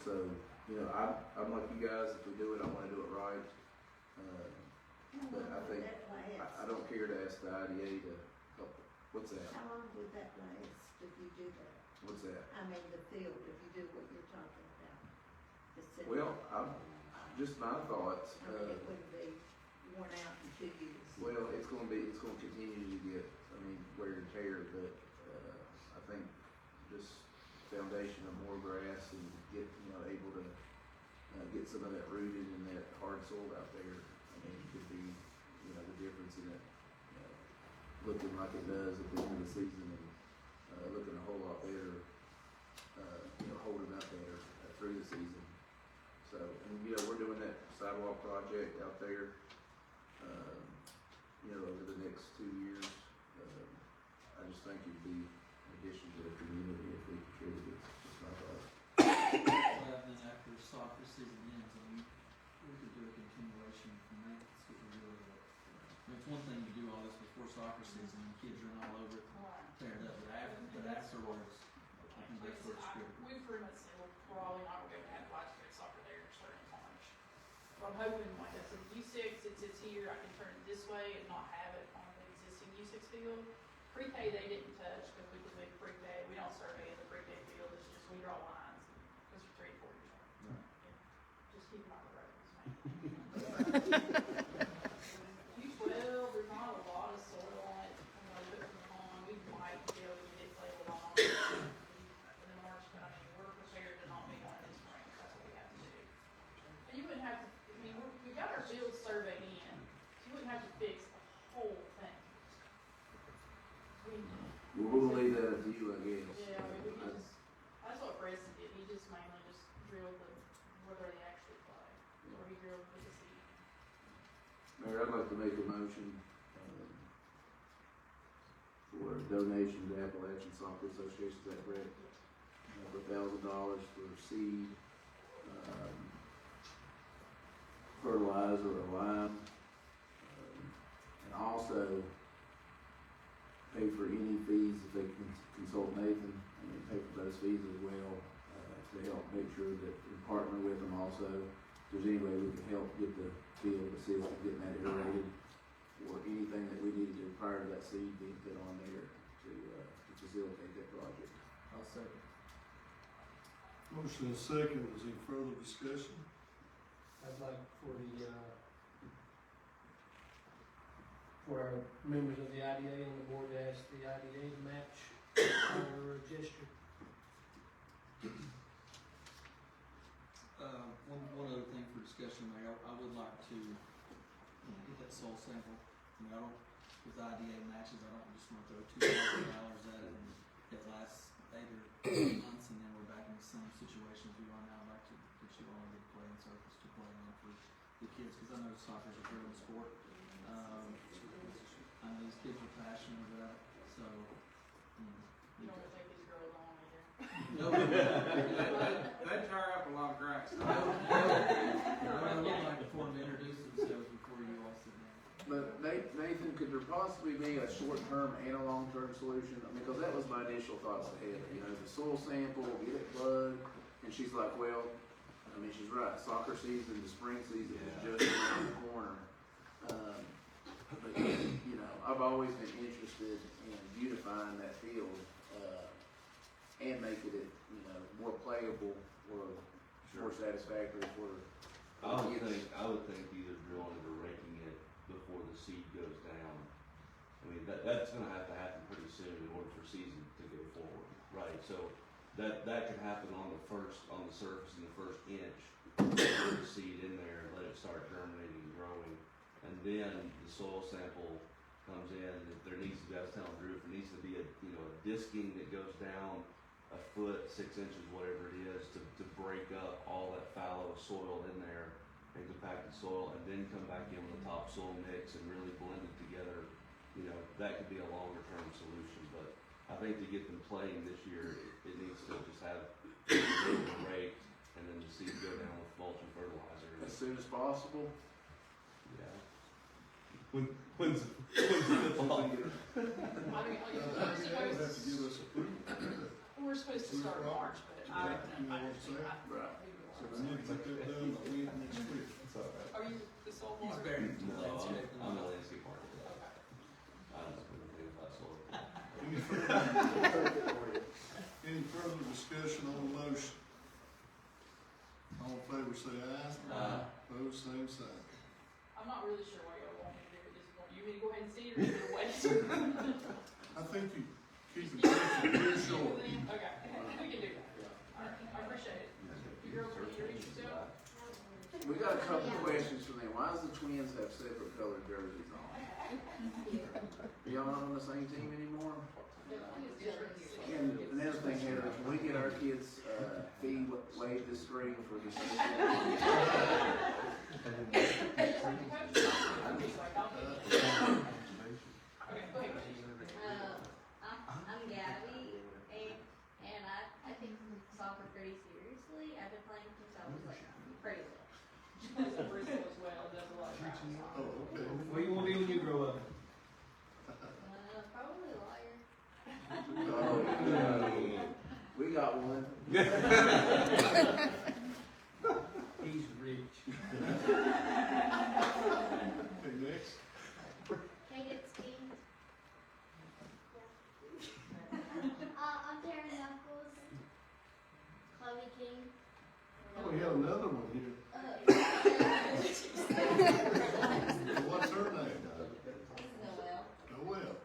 So, you know, I'm like you guys, if we do it, I wanna do it right. But I think, I don't care to ask the IDA to help. What's that? How long would that last if you do that? What's that? I mean, the field, if you do what you're talking about. the city. Well, just my thoughts, I mean, it wouldn't be worn out in 2 years. well, it's gonna continue to get, I mean, wear and tear, but, I think just foundation of more grass and get, you know, able to, get some of that rooted and that hard soil out there, I mean, it could be, you know, the difference in it, looking like it does at the end of the season and, looking a whole lot better, you know, holding up better through sidewalk project out there, you know, over the next 2 years. I just think it'd be an addition to the community if we could treat it as my thought. Well, then after soccer season ends, I mean, we could do a continuation from that, it's getting really, I mean, it's one thing to do all this before soccer season, and kids run all over it, tear it up, but afterwards, I think that's where it's good. We pretty much said, we're probably not gonna have widespread soccer there starting in March. But I'm hoping, like I said, U6, it sits here, I can turn it this way and not have it on the existing U6 field. Pre-K they didn't touch, because we can make pre-K, we don't survey the pre-K field, it's just we draw lines, because we're 3 and 4 years old. Right. Yeah. Just keep it on the road, man. U12, there's not a lot of soil on it, I'm gonna put from the pond, we might be able to get it labeled on. And then March, I mean, we're prepared to not be on it in spring, that's what we have to do. And you wouldn't have to, I mean, we got our field surveyed in, so you wouldn't have to fix the whole thing. Well, we'll leave that up to you, I guess. Yeah, I mean, we can just, that's what Preston did, he just mainly just drilled whether they actually play, or he drilled for the seed. Mayor, I'd like to make a motion, for a donation to Appalachian Soccer Association, is that correct? For $1,000 for seed, fertilizer or lime, and also pay for any fees if they can consult Nathan, and then pay for those fees as well, to help make sure that we partner with them also. If there's any way we can help get the field, assist in getting that aerated, or anything that we need to do prior to that seed being put on there to facilitate that project. I'll second. Motion is second, is any further discussion? I'd like for for our members of the IDA and the board to ask the IDA to match our gesture. One other thing for discussion, Mayor, I would like to, get that soil sample. I mean, I don't, with IDA matches, I don't just want to throw $2,000 at it and it lasts 8 or 8 months and then we're back in the same situation as we are now. I'd like to get you all a good playing surface to play on for the kids, because I know soccer's a thrilling sport. I know these kids are passionate about it, so, You don't take these girls on either. No. They tear up a lot of grass. I would like for them to introduce themselves before you all sit down. But Nathan, could there possibly be a short-term and a long-term solution? I mean, because that was my initial thoughts ahead, you know, the soil sample, get it plugged, and she's like, well, I mean, she's right, soccer season, the spring season is just around the corner. But, you know, I've always been interested in beautifying that field, and making it, you know, more playable or more satisfactory for. I would think either drilling it or raking it before the seed goes down. I mean, that's gonna have to happen pretty soon in order for season to go forward, right? So that could happen on the surface in the first inch, put the seed in there and let it start germinating and growing. And then the soil sample comes in, and if there needs to be, I was telling Drew, if there needs to be a disking that goes down a foot, 6 inches, whatever it is, to break up all that fallow soil in there and compacted soil, and then come back in with a topsoil mix and really blend it together, you know, that could be a longer term solution. But I think to get them playing this year, it needs to just have raked and then the seed go down with mulch and fertilizer. As soon as possible? Yeah. When's the fall? I mean, we're supposed to start in March, but I Right. So we need to get that done by the end of next week. Are you the sole He's water? very No, landscape. I'm a landscape architect. Okay. I don't know anything about soil. Any further discussion on the motion? All in favor say aye. Opposed, same sign. I'm not really sure what y'all want me to do at this point. You want me to go ahead and see it or either way? I think you keep it real short. Okay, we can do that. Alright, I appreciate it. You girls want to introduce yourself? We got a couple of questions from them. Why does the Twins have separate colored jerseys on? Y'all not on the same team anymore? Yeah, I think it's different. Yeah, And another thing, Heather, can we get our kids, fee waived this spring for the I'm Gabby, and I take soccer pretty seriously. I've been playing since I was like pretty little. She plays in Bristol as well, does a lot of travel soccer. Oh, okay. What do you wanna be when you grow up? Probably a lawyer. Oh, we got one. He's rich. Okay, next. Kagan-Steen. I'm Taryn Knuckles. Chloe King. Oh, we have another one here. What's her name? Noelle. Noelle.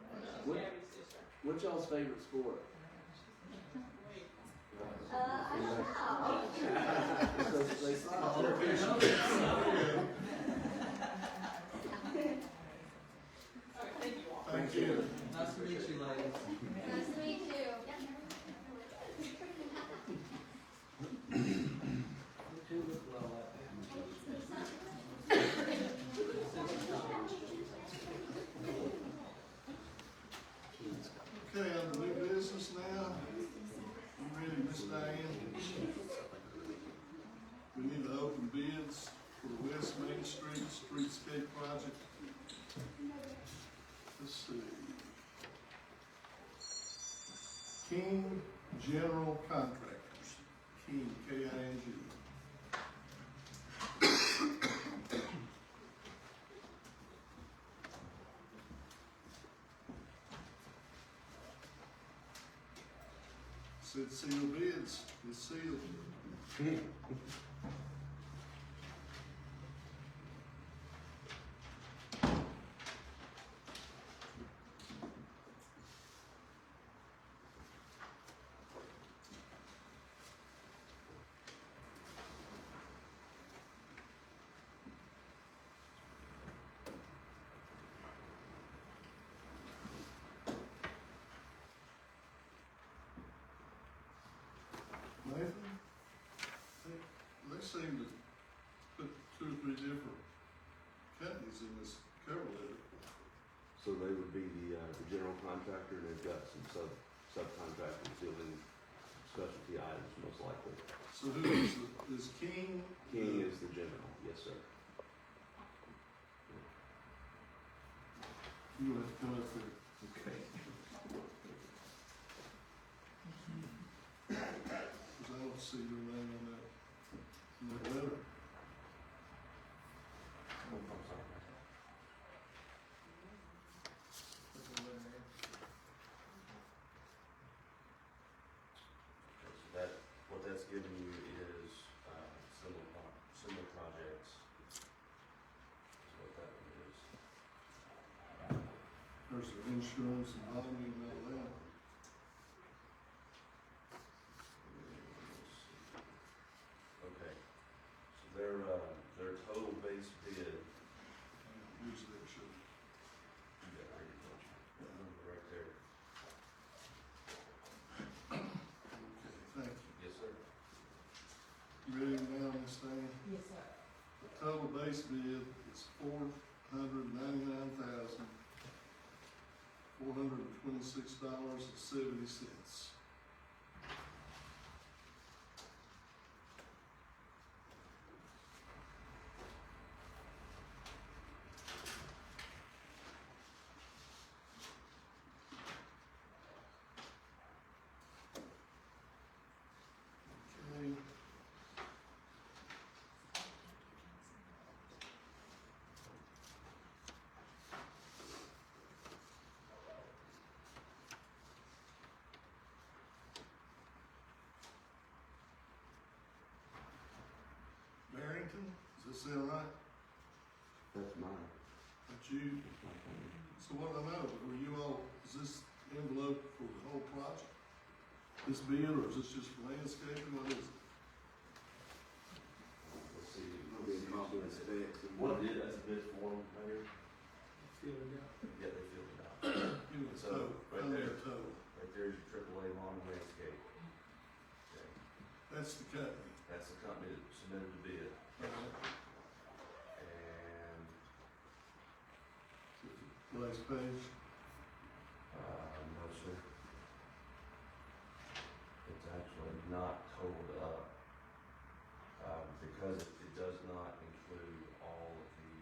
What, Gabby's sister. what's y'all's favorite sport? I don't know. They saw Okay, thank you all. Thank you. Nice to meet you, ladies. Nice to meet you. You two look well like Okay, on the new business now. You ready, Miss Diane? We need to open bids for the West Main Street Streetscape project. Let's see. King General Contractors, King, K-I-N-G. Said seal bids, it's sealed. Nathan, they seem to put 2 or 3 different companies in this cover letter. So they would be the general contractor, and they've got some subcontractors dealing specialty items, most likely. So who is King? King is the general, yes, sir. You have to come up there. Okay. Cause I don't see your name on that letter. So what that's giving you is, similar projects. Is what that one is. There's the insurance and volume and all that. Okay, so their total base bid, Usually it should. you got right here, don't you? Right there. Okay, thank you. Yes, sir. You ready now, Miss Diane? Yes, sir. The total base bid is $499,426.70. Okay. Barrington, does that sound right? That's mine. That you, so what I know, were you all, is this envelope for the whole project? This bid, or is this just for landscaping, what is it? Let's see. I'll be a copy of the specs. and- What it is, that's a bid form, Mayor. Feel it out. Yeah, they filled it out. Give me the So, total, right under there. the total. Right there's your AAA lawn That's the company. That's the company that submitted the bid. And, Last page. no, sir. It's actually not totaled up, because it does not include all of the,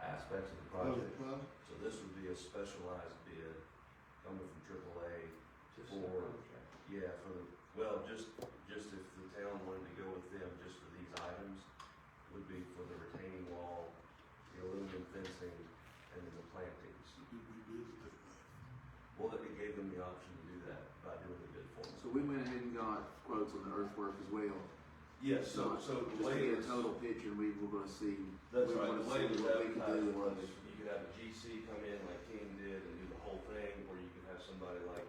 aspects of the project. So this would be a specialized bid coming from AAA for, yeah, for the, well, just if the town wanted to go with them just for these items, would be for the retaining wall, the aluminum fencing, and then the plantings. Did we bid it that way? Well, it gave them the option to do that by doing the bid for them. So we went ahead and got quotes on the earthwork as well. Yes, so Just the to way get a it's, total picture, we were gonna see. that's we right, wanna the way it see was what we could advertised do was, with it. you could have a GC come in like King did and do the whole thing, or you could have somebody like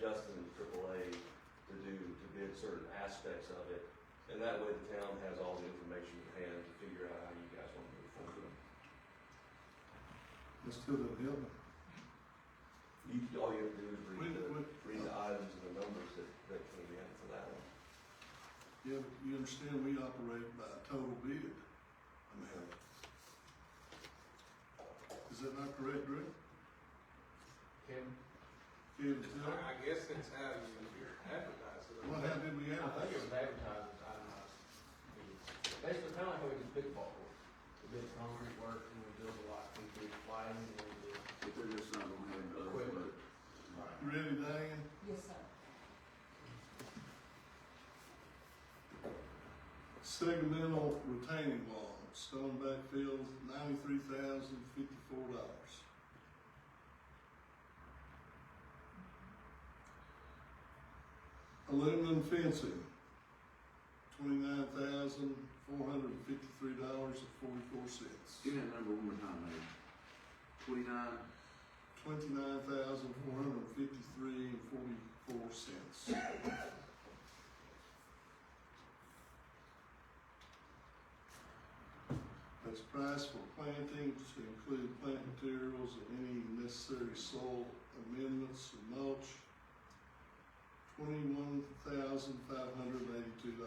Justin in AAA to bid certain aspects of it. And that way the town has all the information at hand to figure out how you guys want to move forward. That still doesn't help me. All you have to do is Wait, read the items and the numbers that came in for that one. Yeah, but you understand we operate by a total bid. I mean, is that not correct, Drew? Kim? Kim, tell me. I guess that's how you advertise it. Well, how did we I think it advertise? was advertised as itemized needs. Basically, kind of like how we do pickleball courts. We did concrete work and we build a lot, we did lighting and we did If they're just not gonna have equipment. earthwork. You ready, Diane? Yes, sir. Segmental retaining wall, stone backfill, $93,054. Aluminum fencing, $29,453.44. Give me that number one more time, Mayor. 29. $29,453.44. That's price for plantings to include plant materials and any necessary soil amendments and mulch. $21,582.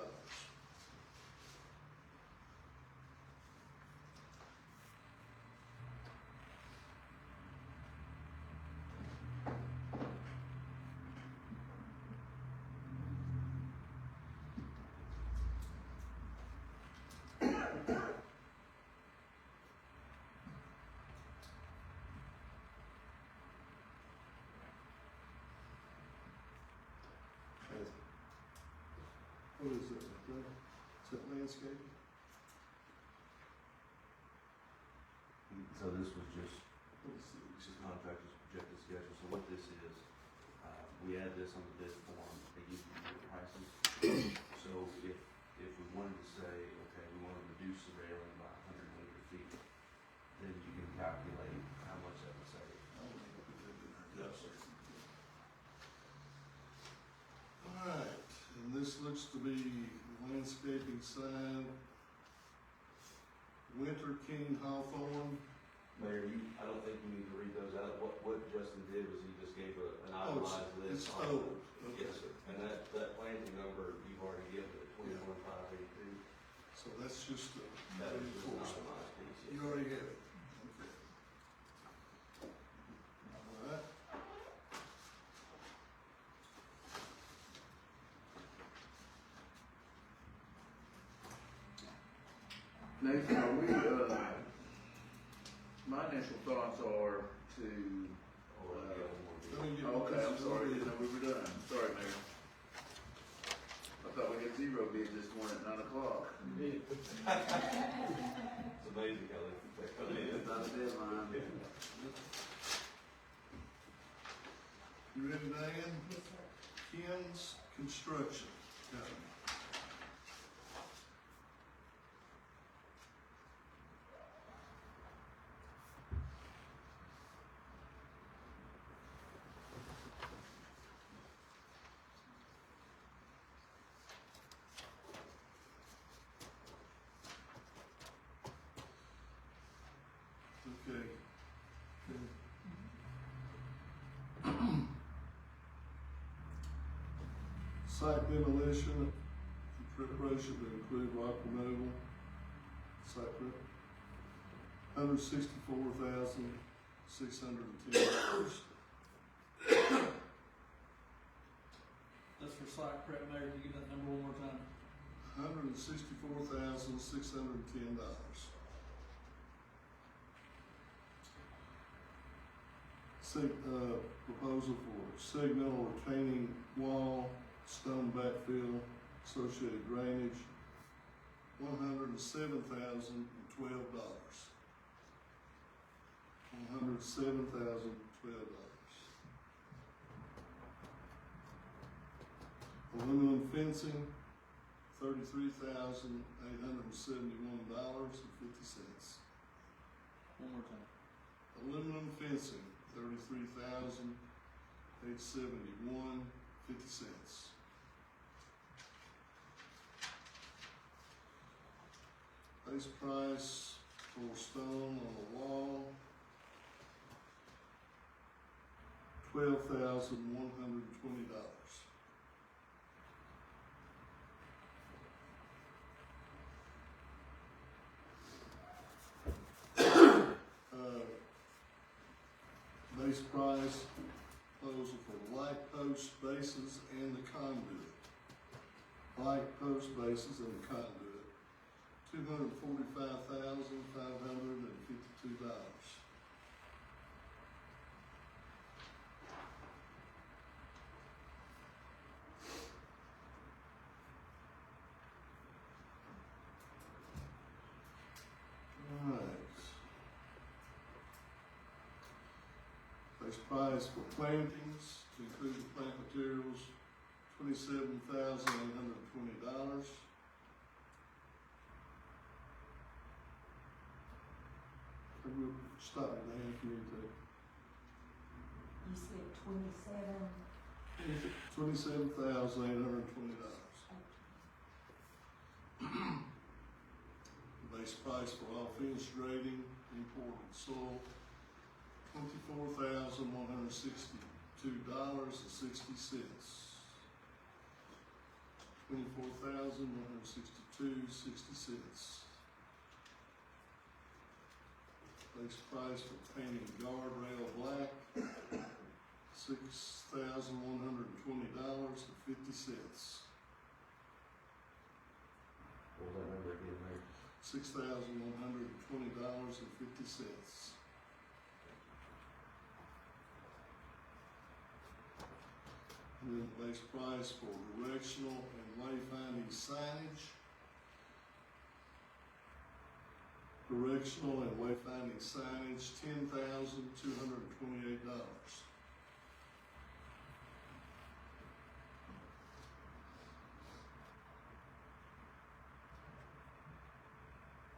What is that, right there? Is that landscaping? So this was just What is it? contractor's projected schedule. So what this is, we add this on the bid form, they give you your prices. So if we wanted to say, okay, we want to reduce the railing by 100 linear feet, then you can calculate how much that would save. Yes, sir. All right, and this looks to be landscaping sign, Winter King Hawthorne. Mayor, I don't think you need to read those out. What Justin did was he just gave an Oh, itemized list. it's total. Okay. Yes, sir. And that planting number, you've already given it, 21,582. So that's just a, That is just an enforcement. itemized piece. yes. You already have it. Okay. All right. Nathan, are we, my initial thoughts are to, Or the other one. Let me get okay, I'm this sorry, over. didn't know we were done. Sorry, Mayor. I thought we had 0 bids this morning at 9 o'clock. It's amazing how they come in. It's not a deadline. You ready, Diane? Yes, sir. Ken's Construction Company. Okay. Site demolition appropriation to include rock removal, site prep, $164,610. That's for site prep, Mayor, can you give that number one more time? $164,610. Proposal for segmental retaining wall, stone backfill, associated drainage, $107,012. $107,012. Aluminum fencing, $33,871.50. One more time. Aluminum fencing, $33,871.50. Base price for stone on the wall, $12,120. Base price proposal for light post bases and the conduit. Light post bases and the conduit, $245,552. Base price for plantings, to include the plant materials, $27,820. Stop it, man, if you need to. You said 27. $27,820. Base price for all fence grading, imported soil, $24,162.60. $24,162.60. Base price for painting guardrail black, $6,120.50. What was that number again, Mayor? $6,120.50. And then the base price for directional and wayfinding signage. Directional and wayfinding signage, $10,228.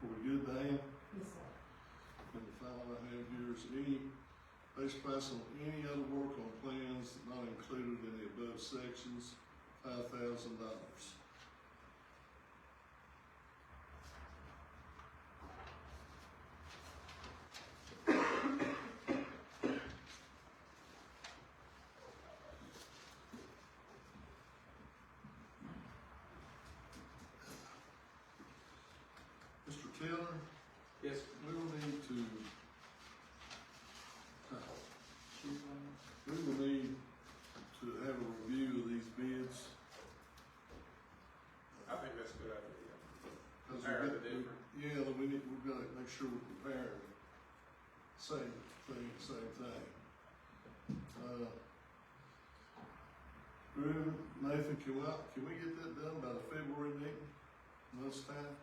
Are we good, Diane? Yes, sir. And the final I have here is any base price on any other work on plans not included in the above sections, $5,000. Mr. Taylor, Yes. we will need to have a review of these bids. I think that's a good idea. 'Cause Compare the different. we've got to make sure we're comparing same thing. Drew, Nathan, can we get that done by the February meeting, this time?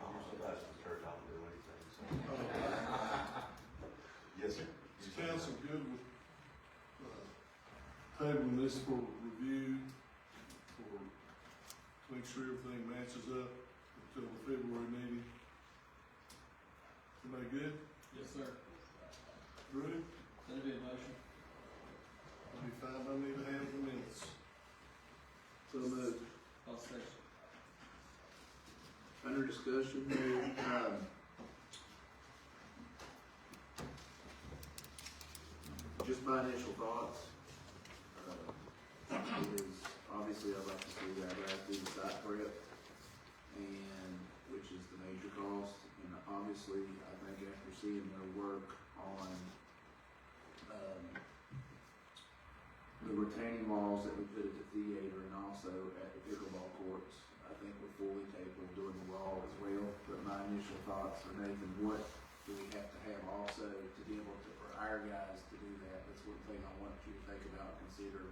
I'll pass the church, I'll do anything, so. Yes, sir. Is council good with, tabling this for review, to make sure everything matches up until the February meeting? Everybody good? Yes, sir. Drew? That'd be a motion. I'll be fine, I need to have the minutes. So moved. I'll second. Under discussion, just my initial thoughts. prep, and, which is the major cost, and obviously, I think after seeing their work on, the retaining walls that we put at the theater and also at the pickleball courts, I think we're fully capable of doing the wall as well, but my initial thoughts are, Nathan, what do we have to have also to be able to, for our guys to do that? That's one thing I want you to think about, consider,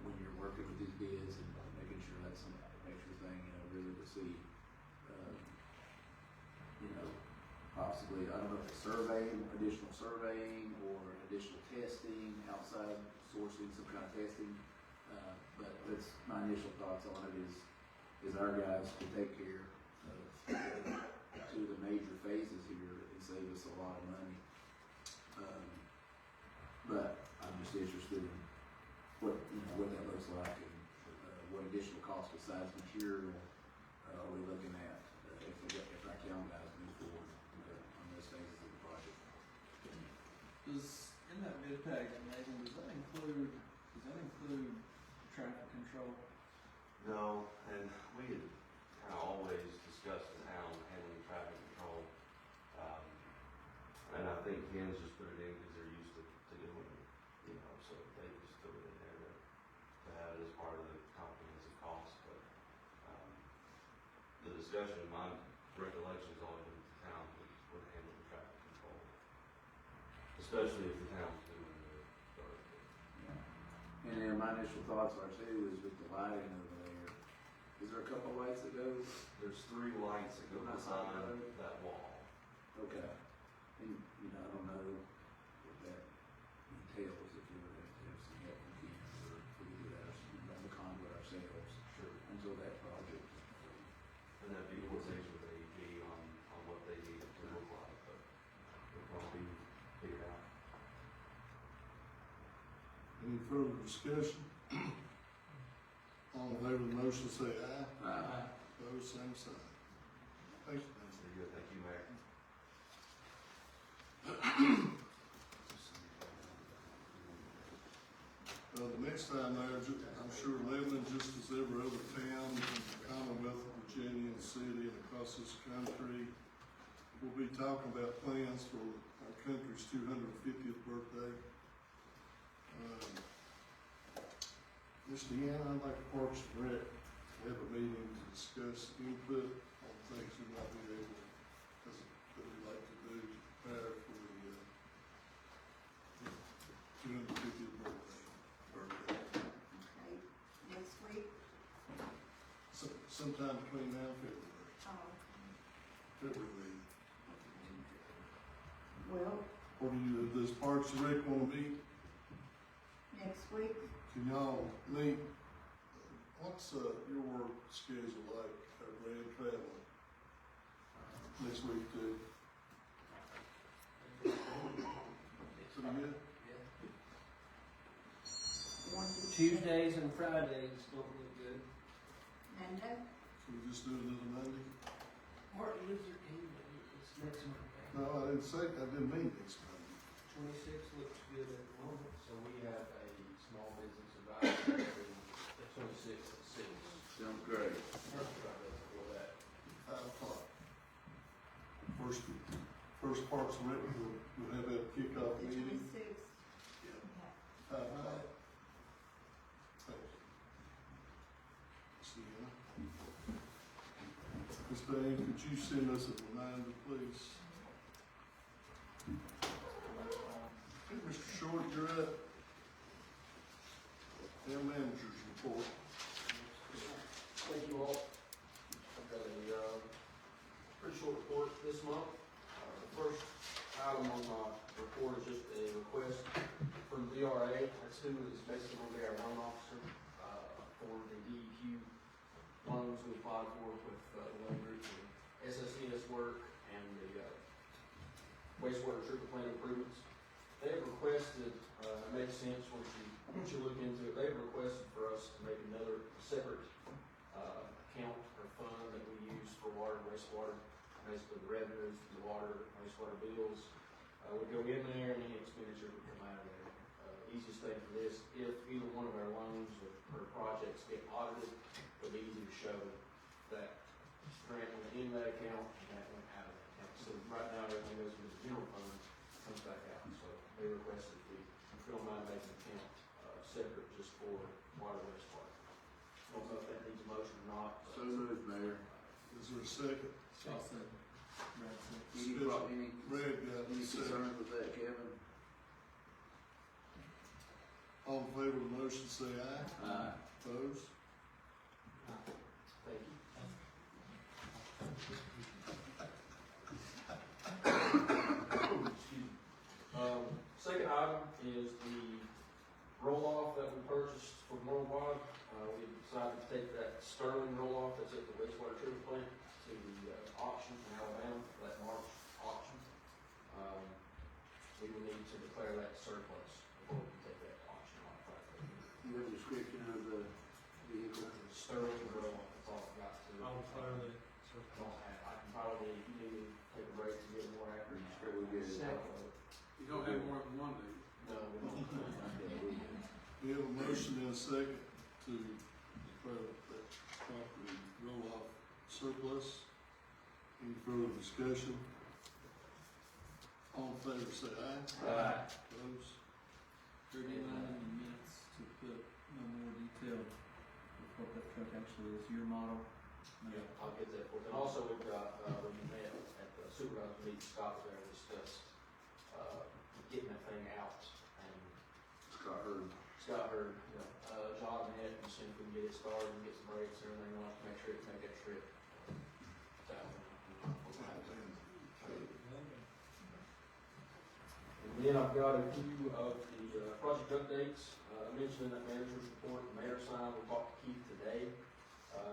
when you're working with these bids and making sure that's an extra thing, really to see, possibly, I don't know if it's surveying, additional surveying, or additional testing, outside sourcing, some kind of testing, but that's my initial thoughts on it is our guys can take care of two of the major phases here and save us a lot of money. But I'm just interested in what that looks like and what additional costs besides material are we looking at if our town guys move forward on those phases of the project. Does, in that bid packet, Nathan, does that include traffic control? No, and we had kind of always discussed the town handling traffic control. And I think Ken's just put it in because they're used to doing it, so they just threw it in there to have it as part of the comprehensive cost. But the discussion, in my recollection, has always been the town would handle the traffic control, especially if the town's doing the work. And then my initial thoughts are too is with the lighting over there. Is there a couple of lights that goes? There's 3 lights that go behind that wall. Okay. And, I don't know what that entails, if you would have to have some help from Ken, or if we could do that, or run the conduit ourselves. Sure. Until that project. And that'd be utilization with AEP on what they need it to look like, but it'll probably be figured out. Any further discussion? All in favor of the motion, say aye. Aye. Opposed, same sign. Thank you, Nancy. Very good, thank you, Mayor. The next time there, I'm sure Lebanon, just as every other town in the Commonwealth of Virginia and city and across this country, we'll be talking about plans for our country's 250th birthday. Ms. Deanna, I'd like Parks and Rec to have a meeting to discuss input on things we might be able that we'd like to do to prepare for the 250th birthday. Okay, next week? Sometime between now and February. Oh, February. well, Or does Parks and Rec want to meet? next week, Can y'all meet? What's your work schedule like, grand travel? Next week too? Pretty good? one to Tuesdays and Fridays don't look good. Monday? Can we just do it another Monday? Martin Luther King Day is next Monday. No, I didn't mean next Monday. 26 looks good at the moment. So we have a small business advisory meeting the 26th at 6. Sounds great. Before that. 5 o'clock. First Parks and Rec, we'll have that kickoff The meeting. 26th. Thank you. Sienna. Ms. Dane, could you send us a reminder, please? Okay, Mr. Short, you're up. Town manager's report. Thank you all. I've got a pretty short report this month. The first item on my report is just a request from DRA. That's who is basically going to be our loan officer for the DEQ loans we applied for with the loan group and SSES work and the wastewater treatment plant improvements. They have requested, it makes sense once you look into it, they have requested for us to make another separate account or fund that we use for water and wastewater. Basically the revenues from the water and wastewater bills would go in there and any expenditure would come out of there. Easiest thing for this, if either one of our loans or projects get audited, the it'll be easy to show that grant went in that account and that went out of that account. So right now, everything goes into the general fund, comes back out. So they requested if we don't mind making an account, separate just for water wastewater. Don't know if that needs a motion or not. So moved, Mayor. Is there a second? I'll say, Brad said. Any Brad got any a second. concerns with that, Kevin? All in favor of the motion, say aye. Aye. Opposed? Thank you. Excuse me. Second item is the roll-off that we purchased from Worldwide. We decided to take that Sterling roll-off that's at the wastewater treatment plant to the auction in Alabama, that March auction. We will need to declare that surplus before we can take that auction on Friday. You have a description of the vehicle? Sterling roll-off, that's all I've got to. I'll declare that. I can probably, if you need me to take a break to get more accurate. Sure, we'll get it. You don't have more than one, do you? No, we don't. We have a motion and a second to declare that property roll-off surplus. Any further discussion? All in favor, say aye. Aye. Opposed? Pretty line in the minutes to put no more detail of what that truck actually is, your model. Yeah, I'll get that for you. And also, we've got, when we met at the supervisor meeting, Scott was there and discussed, getting that thing out. And Scott Heard. John met and see if we can get it started and get some brakes and everything else, make sure it can make that trip. And then I've got a few of the project updates. I mentioned in that manager's report, the mayor signed, we talked to Keith today.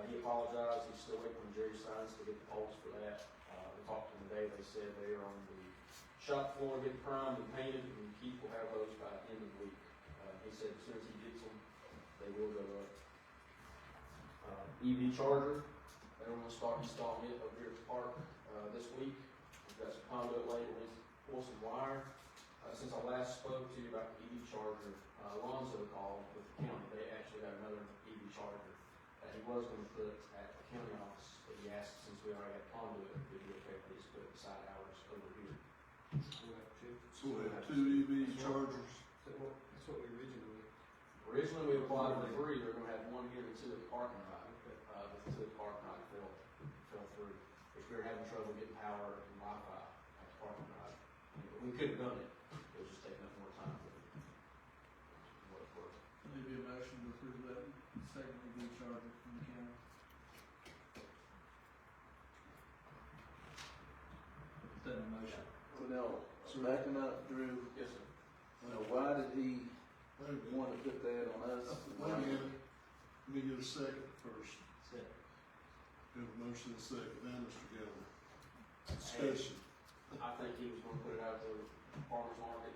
He apologized, he's still waiting on Jerry signs to get the poles for that. We talked to them today, they said they are on the shop floor getting primed and painted, and Keith will have those by the end of the week. He said as soon as he gets them, they will go up. EV charger, they're going to start installing it over here at the park this week. We've got some conduit laid, we'll pull some wire. Since I last spoke to you about the EV charger, Alonzo called with the county. They actually got another EV charger that he was going to put at the county office, but he asked since we already had conduit, if it'd be okay if they just put it beside ours over here. So we have two EV chargers. That's what we originally. Originally, we applied for 3. They're going to have one here and 2 at the parking lot. But the 2 at the parking lot fell through. If we were having trouble getting power and Wi-Fi at the parking lot, we could have done it. It was just taking up more time for what it was. Maybe a motion to approve that second EV charger from the county. Put that in motion. Well, now, backing up, Drew, Yes, sir. now why did he Wait a minute. want to put that on us? Wait a minute. Let me get a second first. Second. We have a motion and a second. Now, Mr. Geller. Discussion. I think he was going to put it out to the farmer's market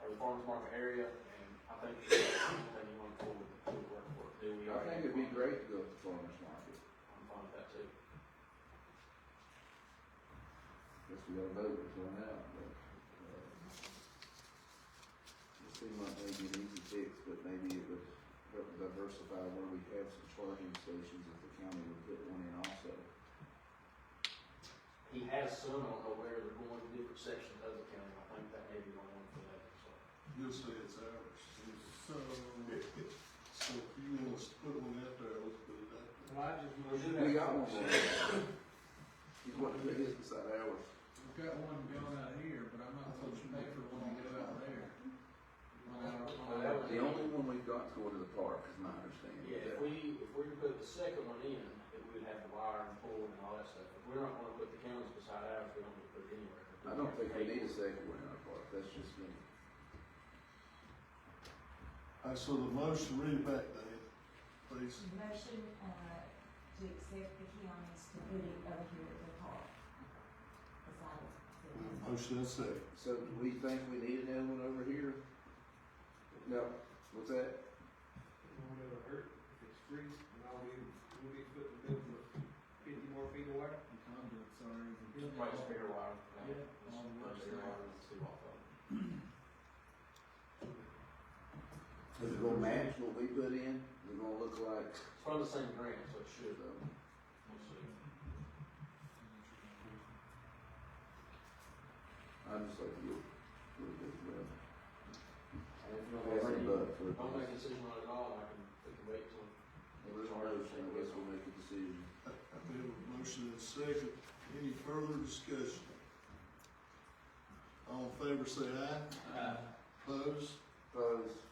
or the farmer's market area, and I think that's something you want to pull with work for. I think it'd be great to go to the farmer's market. I'm fine with that too. Guess we gotta vote this one out, but, it seemed like maybe an easy fix, but maybe it would help diversify where we have some charging stations if the county would put one in also. He has some, I don't know where they're going to different sections of the county. I think that may be one for that, so. You'll say it's ours. So, So if you want us to put one out there, let's put it out there. Well, I just We got one more. He's wanting to put his beside ours. we've got one going out here, but I'm not supposed to pay for one to go out there. The only one we've got to go to the park, is my understanding. Yeah, if we were to put the second one in, then we would have the wire and pull and all that stuff. If we're not gonna put the counties beside ours, we don't need to put it anywhere. I don't think we need a second one in our park, that's just me. All right, so the motion, read it back, Dave, please. Motion, to accept the counties to put it over here at the park. Beside the. Motion and a second. So do we think we need another one over here? No, what's that? It won't ever hurt if it's free, and we'll be putting bill for 50 more feet of wire. The conduits are even. Right, spare wire. Yeah, all the work's Spare there. wire and 2 off of it. Is it gonna match what we put in? Is it gonna look like? That's what from the same grant, so it should, we'll see. I'd just like to get a little bit, well, And if you don't pass have the any, buck for it. don't make a decision on it at all, we can wait till. There's a motion, I guess we'll make a decision. I have a motion and a second. Any further discussion? All in favor say aye. Aye. Opposed? Opposed?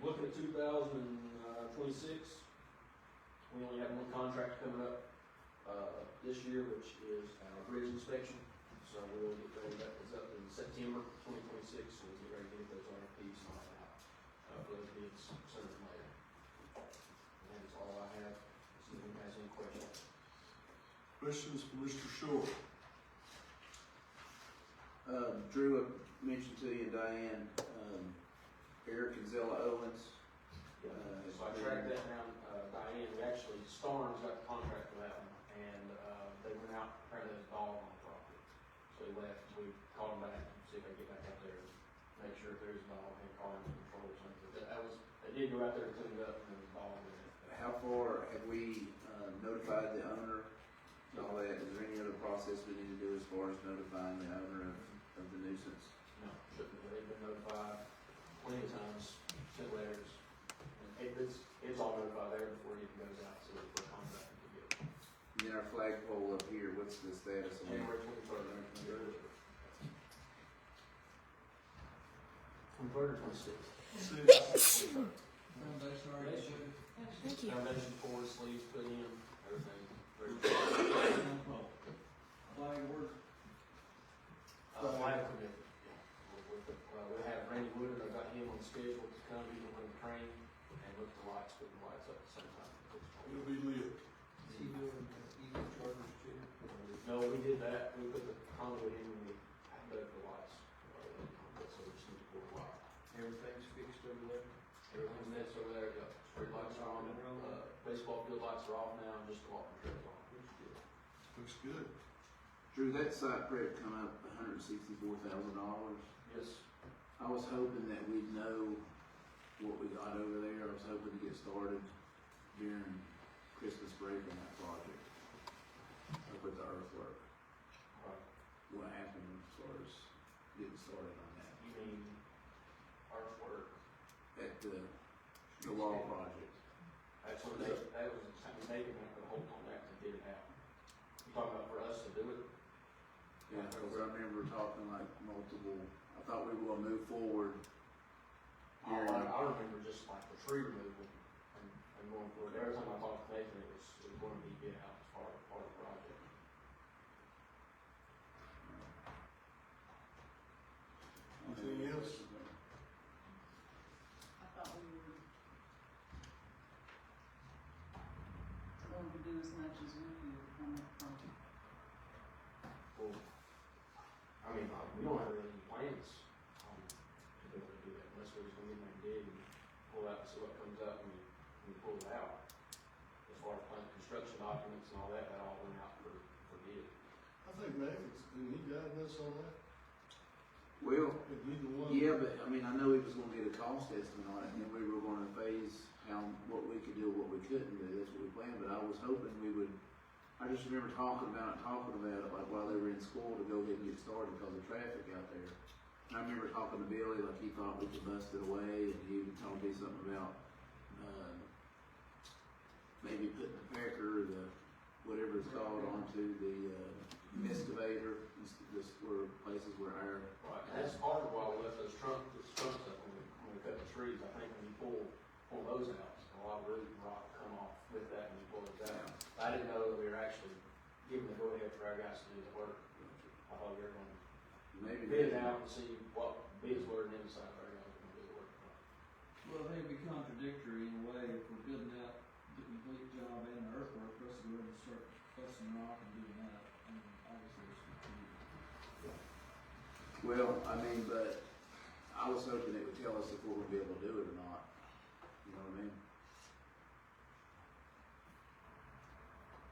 Looking at 2026, we only have one contract coming up, this year, which is our bridge inspection. So we'll get ready, that is up in September 2026, so we'll get ready to get those RFPs and all that out, for those bids sooner than later. And that's all I have, see if anyone has any questions. Questions for Mr. Short? Drew, I mentioned to you, Diane, Eric and Zella Owens. So I tracked that down, Diane, we actually, Starnes got the contract for that one, and, they went out, apparently there's a dog on the property. So he left, we called him back, see if they get back out there, and make sure if there's a dog, and call him to control or something. That was, they did go out there and clean it up, and there was a dog in it. How far have we notified the owner and all that? Is there any other process we need to do as far as notifying the owner of the nuisance? No, shouldn't have, they've been notified plenty of times, sent letters. And it's all notified there before it even goes out, so we're contracted to get it. And then our flagpole up here, what's the status on that? January 23rd. 23rd or 26th? Foundation already put it. Thank you. Foundation poured, sleeves put in, everything. Ready. Flag work. Flag committee. We have Randy Wood, I got him on the schedule to come, he's gonna bring the crane and look at the lights, put the lights up at the same time. It'll be lit. Is he doing the EV chargers too? No, we did that, we put the conduit in and we put the lights, so we just need to pull the wire. Everything's fixed over there? Everything's next over there, yeah, street lights are on, baseball field lights are off now, and just the walking trails on. Looks good. Drew, that site prep come up $164,000. Yes, I was hoping that we'd know what we got over there. I was hoping to get started during Christmas break on that project. Up with the earthwork. right, What happened as far as getting started on that? you mean artwork, At the wall project. actually, that was, Megan had put a hold on that to get it out. You talking about for us to do it? Yeah, because I remember talking like multiple, I thought we were gonna move forward. I remember just like the tree removal and going forward, every time I talked to Nathan, it was going to be get out as part of the project. Anything else? I thought we were going to do as much as we could on that project. Well, I mean, we don't have any plans to be able to do that unless we're just gonna get in there and dig and pull out and see what comes up and we pull it out. As far as plant construction documents and all that, that all went out for bid. I think Max, didn't he guide us on that? Well, If he the one. yeah, but I mean, I know he was gonna get a cost estimate on it, and then we were gonna phase what we could do, what we couldn't do, that's what we planned, but I was hoping we would, I just remember talking about it, like while they were in school to go ahead and get started because of traffic out there. And I remember talking to Billy, like he thought we could bust it away, and he even told me something about, maybe putting the pecker, or the, whatever it's called, onto the, excavator, just where places where our. Right, and that's part of why we left those trunks up when we cut the trees. I think when you pull those out, a lot of root and rock come off with that when you pull it down. I didn't know that we were actually giving the go-ahead for our guys to do the work. I thought we were going to Maybe bid it out and see what bids were and then decide if our guys were going to do the work. Well, I think it'd be contradictory in a way if we're bidding out the complete job and the earthwork, for us to go ahead and start busting rock and doing that. I mean, obviously it's confusing. Well, I mean, but I was hoping it would tell us if we're gonna be able to do it or not. You know what I mean?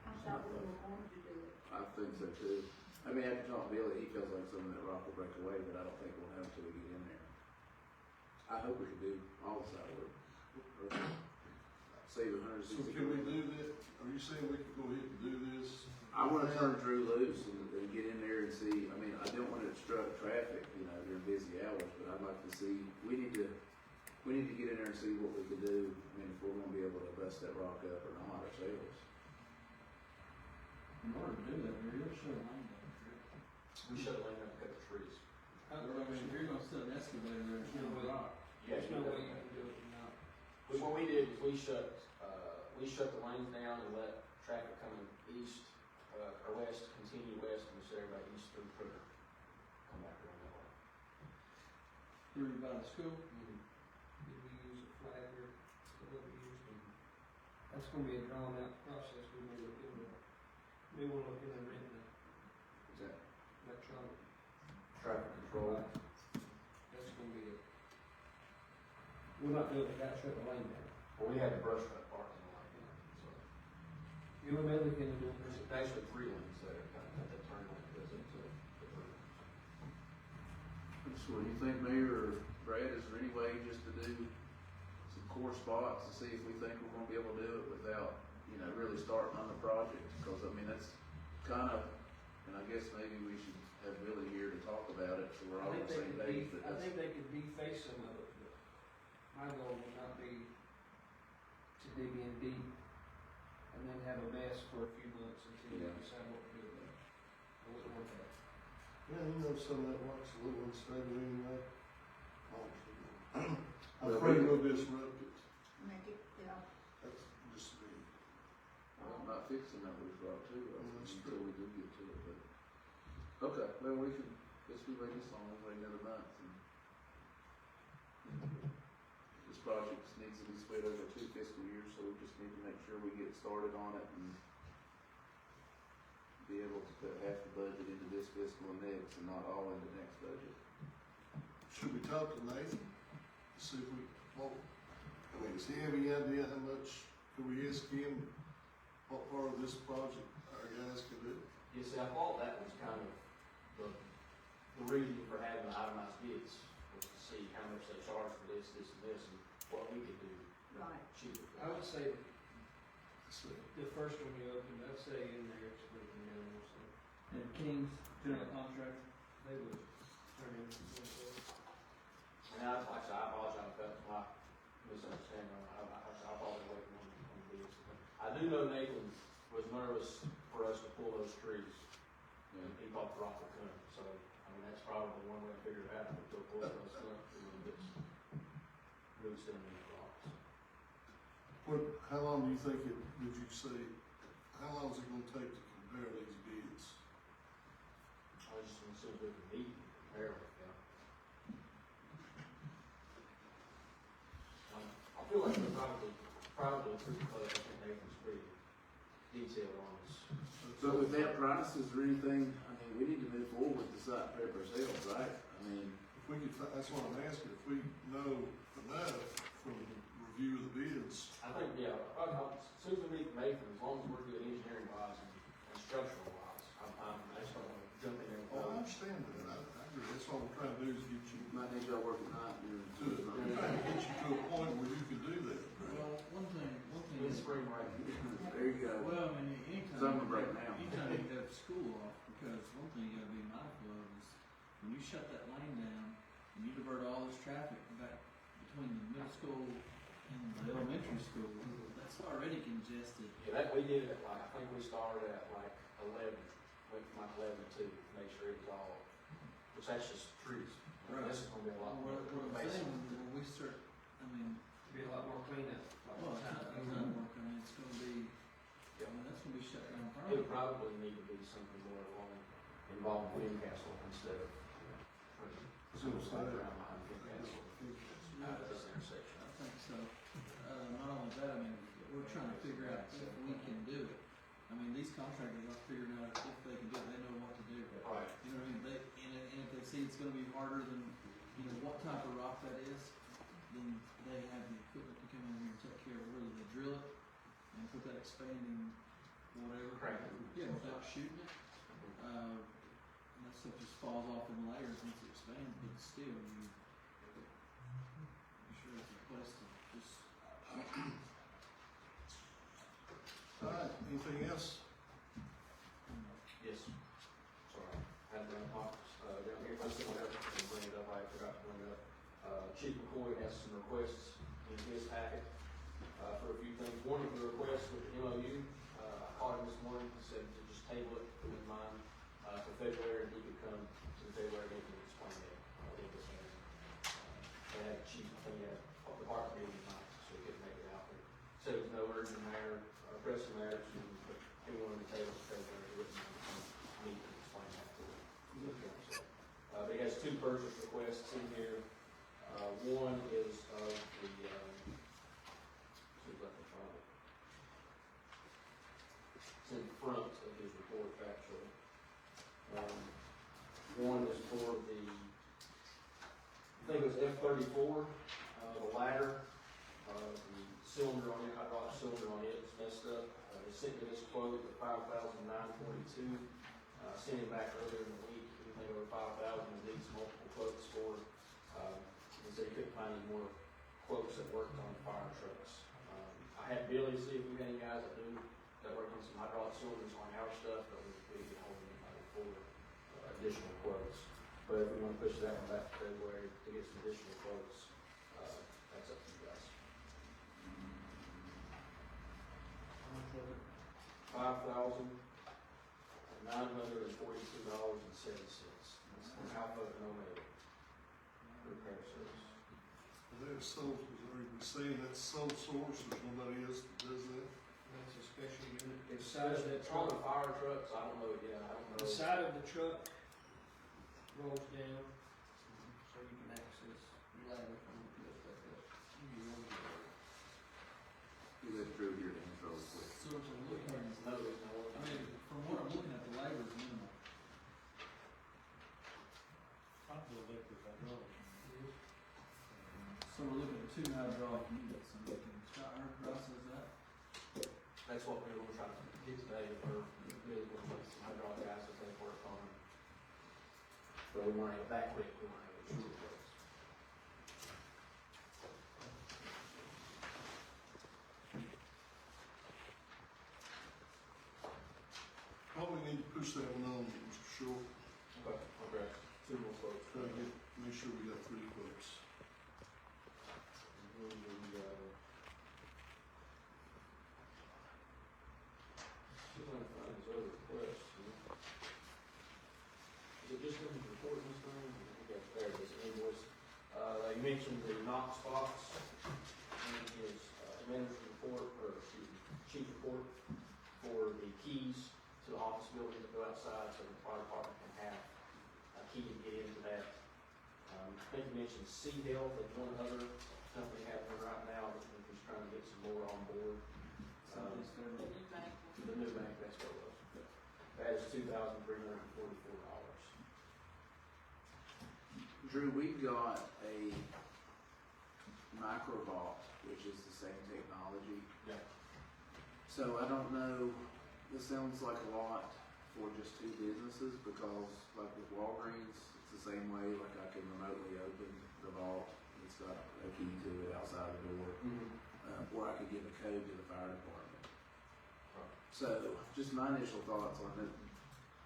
I thought we were going to do it. I think so too. I mean, after talking to Billy, he feels like some of that rock will break away, but I don't think we'll have until we get in there. I hope we can do all the side work. Save So can we do that? Are you saying we can go ahead and do this? I wanna turn Drew loose and get in there and see, I mean, I don't wanna obstruct traffic, you know, during busy hours, but I'd like to see, we need to get in there and see what we can do. I mean, if we're gonna be able to bust that rock up or not ourselves. In order to do that, you're shut a lane down, correct? We should have laid down a couple of trees. I mean, if you're gonna set an excavator there, it's gonna be rock. Yeah, There's no way you can do it without. What we did is we shut the lanes down and let traffic coming east, or west, continue west, and so everybody east through Crooker. Come back around that way. Through by the school? Mm-hmm. Did we use a flagger, what we used? That's gonna be a drawn out process, we may look into it. We will look into renting Is that? electronic. Traffic control. That's gonna be it. We're not doing it, that shut the lane down. Well, we had the brush truck parking lot, so. You and Melly can do it. There's actually 3 lanes there, kind of, that turn lane goes into the So what do you think, Mayor or Brad, is there any way just to do some core spots to see if we think we're gonna be able to do it without, you know, really starting on the project? Because, I mean, that's kind of, and I guess maybe we should have Billy here to talk about it, so we're all on the same page, but I that's. think they could deface some of it, but my goal would not be to dig in deep and then have a mess for a few months until you Yeah. decide what to do with it. I wouldn't want that. Yeah, you know, some of that rock's a little unstable anyway. I'm Well, afraid we'll disrupt it. Make it, yeah. That's just me. I'm not fixing that roof rock too, That's until we do get to it, but. Okay, well, we can, guess we wait this long, we'll wait another month and. This project needs to be spread over 2 fiscal years, so we just need to make sure we get started on it and be able to put half the budget into this fiscal and next and not all into next budget. Should we talk to Nathan? See if we, well, I mean, does he have any idea how much, can we ask him what part of this project our guys can do? You see, I thought that was kind of the reason for having the itemized bids, was to see how much they charge for this, this, and this, and what we could do Right. cheaper. I would say So, the first one you opened, I'd say in there it's pretty minimal, so And King's general contractor? they would turn in something. And I, like I said, I apologize if that's my misunderstanding, I'll probably wait on bids. I do know Nathan was nervous for us to pull those trees. Yeah. He thought the rock would come, so, I mean, that's probably one way to figure it out, if we'll pull those stumps, and then get roots in these rocks. how long do you think did you say, how long is it gonna take to compare these bids? I was just gonna see if we could meet and compare them, yeah. I feel like we're probably pretty close, I think Nathan's pretty detailed on this. But with that price, is there anything, I mean, we need to move forward with the site prep ourselves, right? I mean, If we could, that's what I'm asking, if we know enough from the review of the bids, I think, yeah, as soon as we meet Nathan, as long as we're good engineering wise and structural wise, I just don't wanna jump in there. oh, I understand that, I agree, that's what we're trying to do is get you you might need y'all work at night during. to it, we're trying to get you to a point where you can do that, right? Well, one thing In is, spring break. There you go. well, I mean, anytime. Summer break now. Anytime you have school off, because one thing you gotta be mindful of is, when you shut that lane down, and you divert all this traffic back between the middle school and the elementary school, that's already congested. Yeah, that, we did it, like, I think we started at like 11, went from like 11 to 2, to make sure it was all, which that's just trees. Right. This is gonna be a lot more. What I'm basic. saying, when we start, I mean, Be a lot more cleanup. well, it's not work, I mean, it's gonna be, I mean, that's gonna be shut down It permanently. probably need to be something more along, involving Newcastle instead of. So it's not- around behind Newcastle, out of this intersection. I think so. Not only that, I mean, we're trying to figure out if we can do it. I mean, these contractors are figuring out if they can do it, they know what to do. Right. You know what I mean? And if they see it's gonna be harder than, you know, what type of rock that is, then they have the equipment to come in here and take care of it, whether they drill it and put that expanding whatever. Crank it. Yeah, without shooting it. and that stuff just falls off in layers once it expands, but still, I'm sure it's a place to just, All right, anything else? Yes. Sorry, had my box, down here, I still have to bring it up, I forgot to bring it up. Chief McCoy has some requests in his packet, for a few things. One of the requests with the MOU, I called him this morning, he said to just table it in his mind, for February, and he could come to the February meeting and explain it. I think this one, they had a chief, I think he had a department meeting tonight, so he couldn't make it out there. Said it was no urgent matter, pressing matter to put anyone on the table for February, he wouldn't meet and explain that to the council. But he has two purchase requests in here. One is of the, see if I can find it. It's in front of his report, actually. One is for the, I think it was F-34, the ladder, the cylinder on it, hydraulic cylinder on it is messed up. They sent me this quote at $5,942. Sent him back earlier in the week, anything over 5,000, he needs multiple quotes for. He said he couldn't find any more quotes that worked on fire trucks. I had Billy see if we had any guys that work on some hydraulic cylinders on our stuff, but we didn't get hold of anybody for additional quotes. But if we want to push that one back to February to get some additional quotes, that's up to you guys. $5,942.70. That's from Alpha and Omega repair service. There's sole, are we saying that's sole source, or somebody else that does that? That's a special unit. It's Side of that on truck, the fire trucks, I don't know, yeah, I don't know. the side of the truck rolls down, so you can access the ladder from the lift back up. Is that true here to intro real quick? so if we're looking at, No, there's no. I mean, from what I'm looking at, the labor is minimal. So we're looking at 2 hydraulic units, and looking, Scott Ross says that? That's what we were trying to get today, or really want to some hydraulic guys that they work on. But we weren't able that quick, we weren't able to shoot those. Probably need to push that one on, Mr. Short. Okay, two more quotes. Try to get, make sure we got 3 quotes. Is it just in the report this time? Okay, there it is, invoice. You mentioned the Knox box in his manager's report, or excuse me, chief report for the keys to the office building that go outside so the fire department can have a key to get into that. I think you mentioned Sea Health and one other company happening right now that he's trying to get some more on board. The new bank, that's what it was. That is $2,344. Drew, we've got a microvault, which is the same technology. Yeah. So I don't know, this sounds like a lot for just 2 businesses, because like with Walgreens, it's the same way, like I can remotely open the vault, it's got a key to it outside the door, or I could give a code to the fire department. Right. So, just my initial thoughts on it,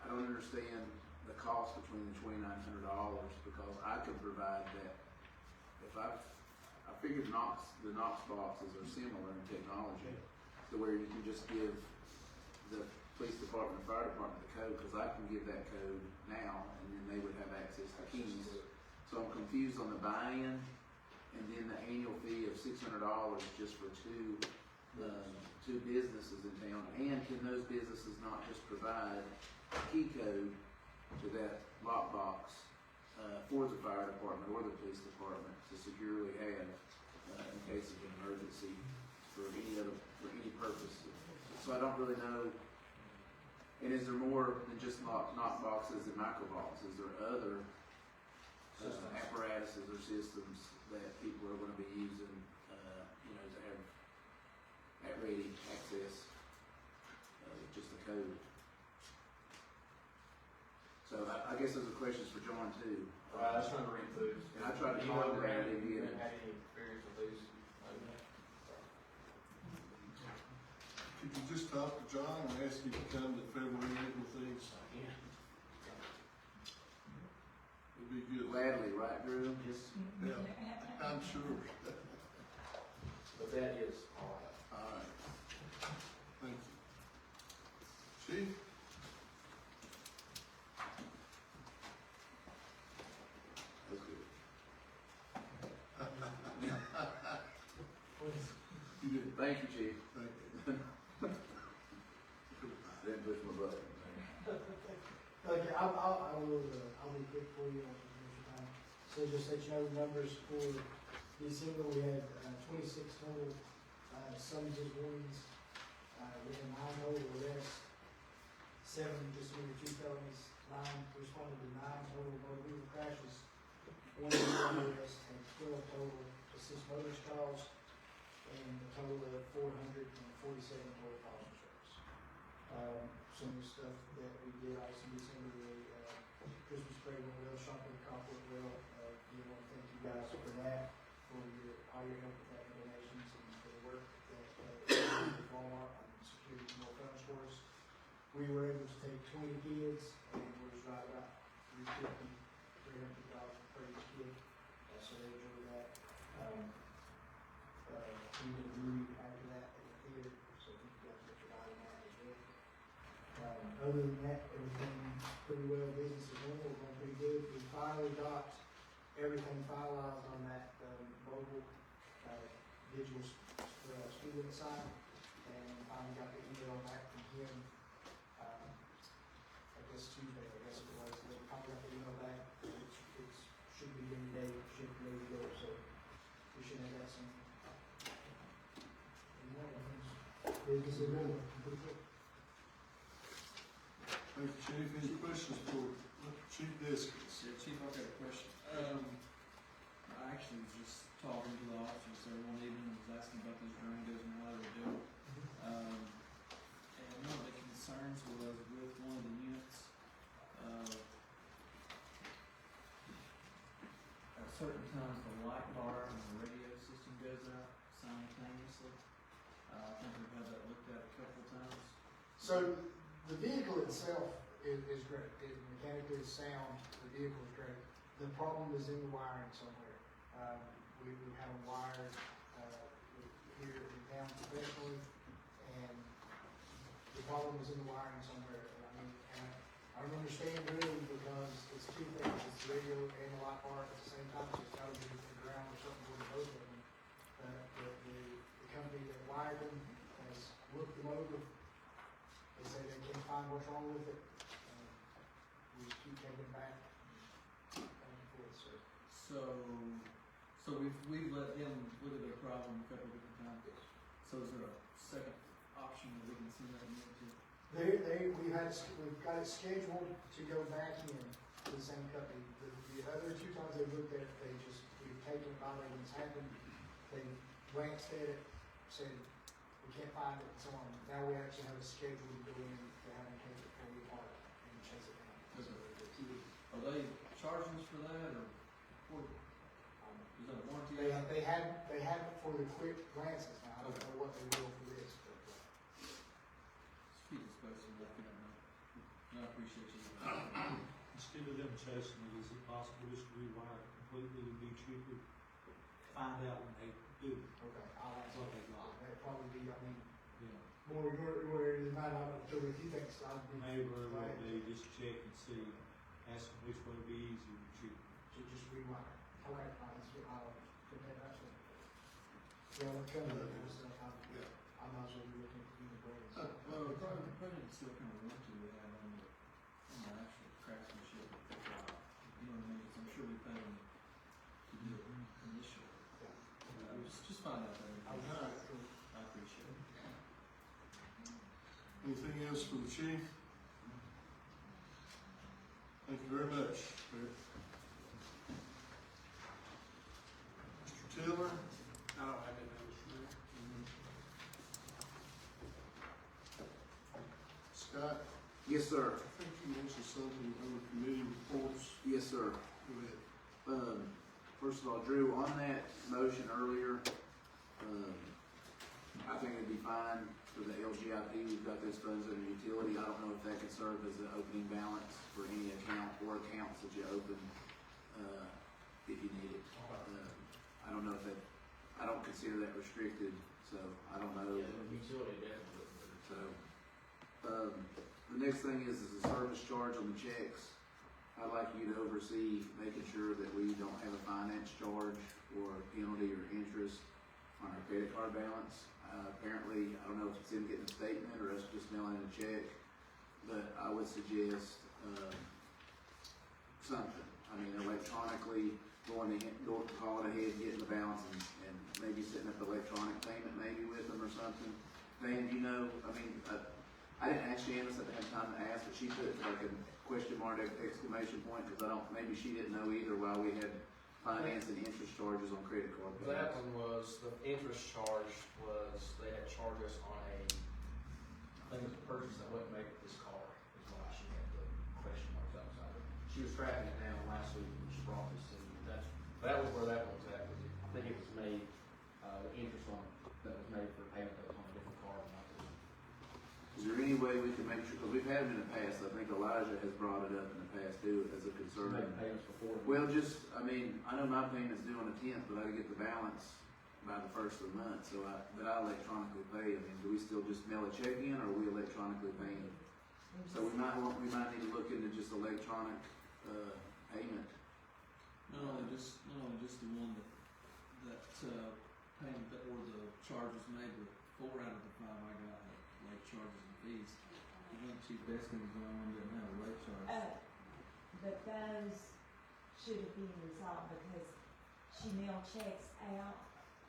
I don't understand the cost between the $2,900, because I could provide that. If I figured the Knox boxes are similar in technology, to where you can just give the police department and fire department the code, because I can give that code now, and then they would have access to keys. So I'm confused on the buy-in, and then the annual fee of $600 just for two businesses in town. And can those businesses not just provide a key code to that lockbox for the fire department or the police department to securely have in case of an emergency for any purpose? So I don't really know. And is there more than just knock boxes and microvaults? Is there other apparatuses or systems that people are going to be using, to have at-ready access with just a code? So I guess guess those are questions for John too. I was trying to read those. And I tried to You call know, him, and I Randy, didn't you get him. had any experience with these? Could you just talk to John and ask him to come to February meeting with these? It'd be good. Gladly, right, Drew? Yes. Yeah, I'm sure. But that is all I have. All right. Thank you. Chief? That's good. You did. Thank you, Chief. Thank you. I didn't push my button. Okay, I'll be quick for you, time. So just let you know the numbers for December, we had, 26 total, summonses, warnings, we had 9 total arrests, 7 misdemeanor, 2 felonies, 9 responded to 9 total motor vehicle crashes, 1 arrest, and 12 total assist motorist calls, and a total of 447 total calls and service. Some of the stuff that we did also in December, the Christmas parade went well, shopping cop went well. We want to thank you guys for that, for all your help with that, donations, and for the work that you did with Walmart on security and more funds for us. We were able to take 20 kids, and it was right about $300 per each kid, so they enjoyed that. We did a movie after that in the theater, so I think you guys got your eye on that as well. Other than that, everything pretty well, business as normal, we're going pretty good. We finally got everything finalized on that, mobile, digital, student side, and finally got the email back from him, I guess Tuesday, I guess it was, we finally got the email back, it's should be any day, should be ready to go, so we should have that soon. Business as normal. Thank you, Chief. Any questions for Chief Deskins? Yeah, Chief, I've got a question. I actually was just talking to the officers there one evening and was asking about those Durangos and how they were doing. And one of the concerns was with one of the units, at certain times the light bar and the radio system goes out simultaneously. I think we've had that looked at a couple of times. So the vehicle itself is great. It mechanically is sound. The vehicle is great. The problem is in the wiring somewhere. We have them wired here in town professionally, and the problem is in the wiring somewhere. And I mean, and I don't understand really because it's two things. It's the radio and the light bar at the same time. So it's got to be the ground or something for both of them. The company that wired them has looked them over. They say they can't find what's wrong with it. We keep taking it back and forth, So we've let them look at their problem a couple of different times. So is there a second option that we can send that in to? We've got it scheduled to go back in to the same company. The other 2 times they looked at it, we've taken it by when it's happened. They glanced at it, said, we can't find it, and so on. Now we actually have a schedule to go in to have them take it fully apart and chase it down. Are they charging us for that, or is that a warranty? They have it for the quick glances now. I don't know what they will for this, but. Just keep us posted, looking at that. I appreciate you. Instead of them chasing it, is it possible just to rewire it completely and be cheaper? Find out when they do it. Okay, I'll ask What them. they got. That'd probably be, I mean, Yeah. more where it might not, so if you think so, I'd be. Neighbor, glad what they just check and see, ask them which one would be easier or cheaper. to just rewire. Okay, I'll put that out there. Yeah, when it comes to that stuff, I might as well be looking at the brains. Well, we're probably need to see what kind of warranty we have on the actual craftsmanship. You know what I mean? 'Cause I'm sure we paid them to do it initially. Just find out that. All right, cool. I appreciate it. Anything else for the chief? Thank you very much. Mr. Taylor? I don't have anything else to do. Scott? Yes, sir. I think you mentioned something on the committee report Yes, sir. Go ahead. First of all, Drew, on that motion earlier, I think it'd be fine for the LGIP, we've got those funds under utility. I don't know if that could serve as an opening balance for any account or accounts that you open, if you need it. I don't know if that, I don't consider that restricted, so I don't know. Yeah, the utility definitely. So, the next thing is a service charge on the checks. I'd like you to oversee making sure that we don't have a finance charge or penalty or interest on our credit card balance. Apparently, I don't know if it's in getting a statement or us just mailing a check, but I would suggest, something. I mean, electronically, calling ahead, getting the balance and maybe setting up electronic payment maybe with them or something. Dan, you know, I mean, I didn't ask Janice, I didn't have time to ask, but she put like a question mark, exclamation point, because maybe she didn't know either why we had finance and interest charges on credit card payments. That one was, the interest charge was, they had charged us on I think it was a purchase that wouldn't make this car, is why she had the question marks outside of it. She was tracking it down last week when she brought this to me. That was where that one was at, because I think it was made, the interest on, that was made for payment that was on a different car, not this one. Is there any way we can make sure, because we've had them in the past, I think Elijah has brought it up in the past too, as a concern. Made payments before. Well, just, I mean, I know my payment's due on the 10th, but I gotta get the balance by the first of the month, so but I electronically pay. I mean, do we still just mail a check in, or are we electronically paying? So we might need to look into just electronic, payment. Not only just the one that payment that or the charges made, but 4 out of the 5 I got had late charges and fees. I think Chief Baskin was the only one that didn't have a late charge. But those should have been resolved because she mailed checks out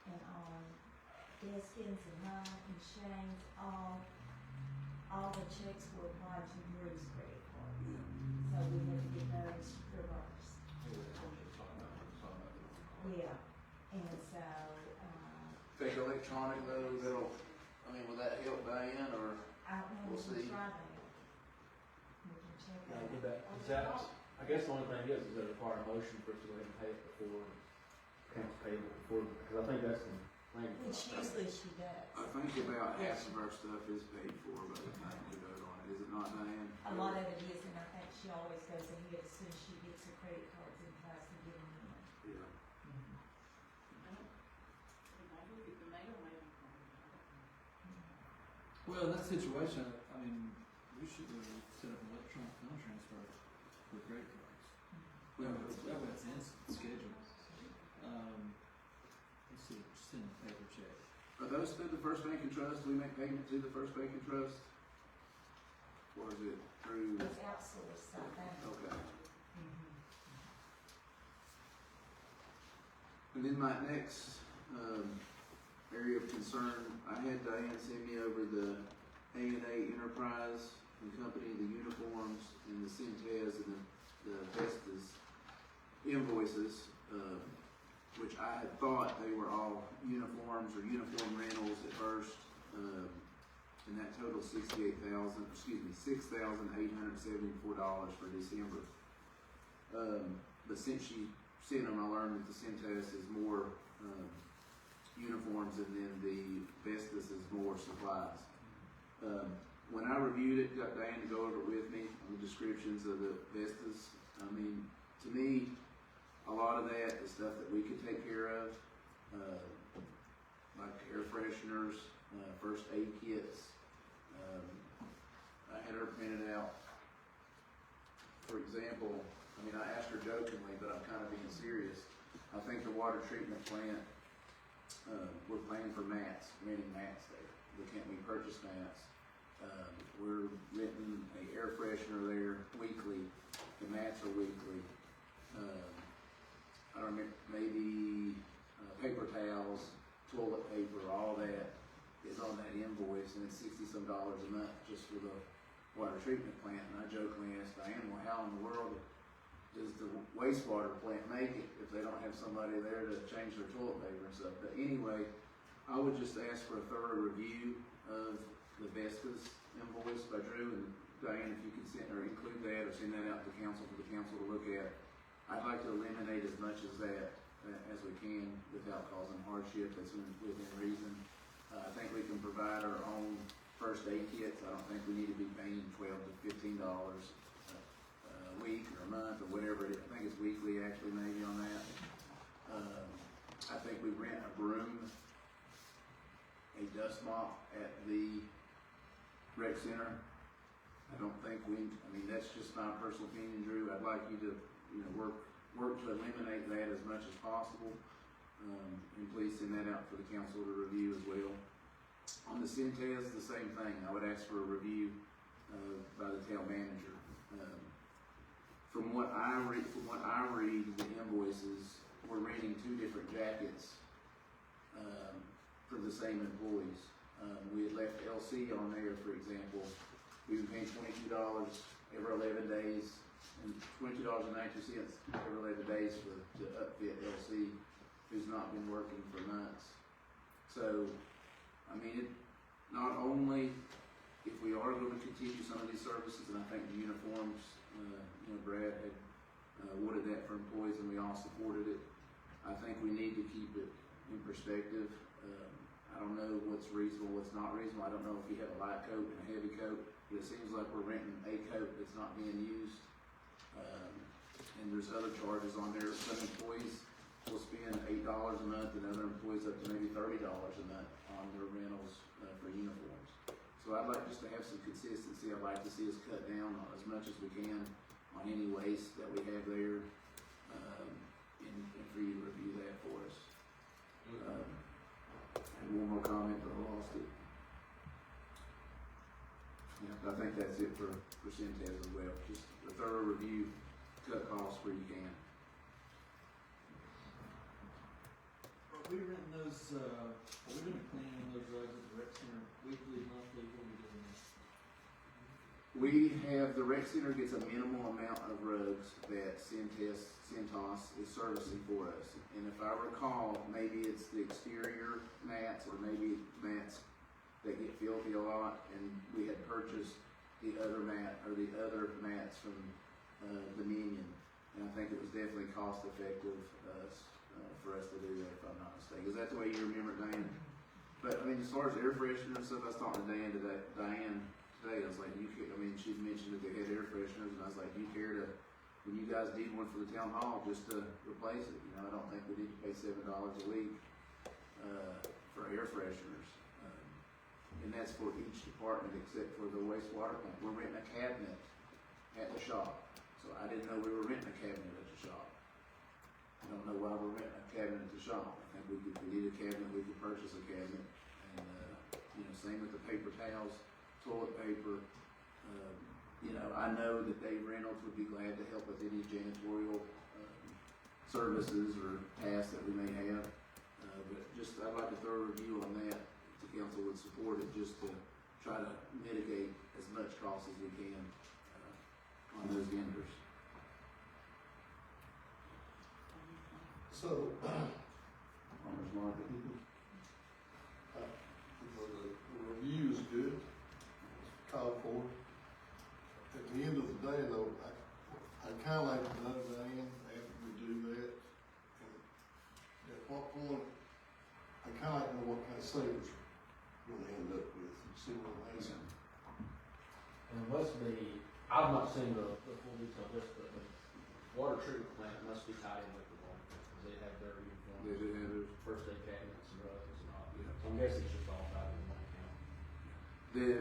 and on Deskins and mine and Shane's, all the checks were applied to Drew's credit card. So we had to get those reversed. Yeah, and so, Think electronic though, will that help Diane, or? I don't know, We'll we see. can try that. We can check Now, that. get that, is that, I guess the only thing is that require a motion for us to go ahead and pay it before accounts payable, because I think that's the language. Which usually she does. I think about half of our stuff is paid for by the time we vote on it, is it not, Diane? A lot of it is, and I think she always goes ahead as soon as she gets her credit cards and tries to get them in. Yeah. Well, in that situation, I mean, we should set up an electronic fund transfer for credit cards. That way it's instant schedule. Let's see, send a paper check. Are those through the First Bank and Trust? Do we make payment to the First Bank and Trust? Or is it through? It's outsourced, I think. Okay. Mhm. And then my next, area of concern, I had Diane send me over the A&A Enterprise and Company, the uniforms and the Centez and the Vestas invoices, which I had thought they were all uniforms or uniform rentals at first, and that total $6,874 for December. But since she sent them, I learned that the Centez is more, uniforms, and then the Vestas is more supplies. When I reviewed it, got Diane to go over it with me on the descriptions of the Vestas. I mean, to me, a lot of that is stuff that we could take care of, like air fresheners, first aid kits. I had her printed out. For example, I mean, I asked her jokingly, but I'm kind of being serious. I think the water treatment plant, we're paying for mats, renting mats there. We purchase mats. We're renting an air freshener there weekly. The mats are weekly. I don't remember, maybe paper towels, toilet paper, all that is on that invoice, and it's $60-some a month just for the water treatment plant. And I jokingly asked Diane, well, how in the world does the wastewater plant make it if they don't have somebody there to change their toilet paper and stuff? But anyway, I would just ask for a thorough review of the Vestas invoice by Drew, and Diane, if you can send or include that or send that out to council for the council to look at, I'd like to eliminate as much as that as we can without causing hardship that's within reason. I think we can provide our own first aid kits. I don't think we need to be paying $12 to $15 a week or a month or whatever it is. I think it's weekly actually maybe on that. I think we rent a broom, a dust mop at the rec center. I don't think that's just my personal opinion, Drew. I'd like you to, work to eliminate that as much as possible. And please send that out for the council to review as well. On the Synthes, the same thing. I would ask for a review by the town manager. From what I read, the invoices, we're renting 2 different jackets for the same employees. We had left LC on there, for example. We've been paying $22 every 11 days and $22.92 every 11 days to upfit LC, who's not been working for months. So, not only if we are going to continue some of these services, and I think the uniforms, Brad had awarded that for employees and we all supported it. I think we need to keep it in perspective. I don't know what's reasonable, what's not reasonable. I don't know if you have a light coat and a heavy coat, but it seems like we're renting a coat that's not being used. And there's other charges on there. Some employees will spend $8 a month and other employees up to maybe $30 a month on their rentals for uniforms. So I'd like just to have some consistency. I'd like to see us cut down on as much as we can on any waste that we have there, and for you to review that for us. And one more comment, but I lost it. Yeah, I think that's it for Synthes as well. Just a thorough review, cut costs where you can. Are we renting those, are we gonna be cleaning those rugs at the rec center weekly, monthly, what are we doing there? We have, the rec center gets a minimal amount of rugs that Synthes is servicing for us. And if I recall, maybe it's the exterior mats or maybe mats that get filthy a lot, and we had purchased the other mats from Dominion. And I think it was definitely cost effective for us to do that, if I'm not mistaken. Is that the way you remember it, Diane? But as far as air freshener and stuff, I was talking to Diane today. I was like, she'd mentioned that they had air fresheners, and I was like, do you care to, when you guys need one for the town hall, just to replace it? I don't think we need to pay $7 a week for air fresheners. And that's for each department except for the wastewater plant. We're renting a cabinet at the shop. So I didn't know we were renting a cabinet at the shop. I don't know why we're renting a cabinet at the shop. I think if we need a cabinet, we could purchase a cabinet. And, same with the paper towels, toilet paper. I know that Dave Reynolds would be glad to help with any janitorial services or tasks that we may have. But I'd like a thorough review on that. If the council would support it, just to try to mitigate as much cost as we can on those vendors. So, Farmers market. the review is good, it's called for. At the end of the day, though, I'd kind of like to know, Diane, after we do that, and at what point, I kind of like to know what kind of savings we're gonna end up with, you see what I'm saying? And it must be, I've not seen the full detail of this, but the water treatment plant must be tied in with the water, because they have their uniforms. They do have theirs. First aid cabinets and rugs and all. Yeah. So I'm guessing it's just all tied in one account. The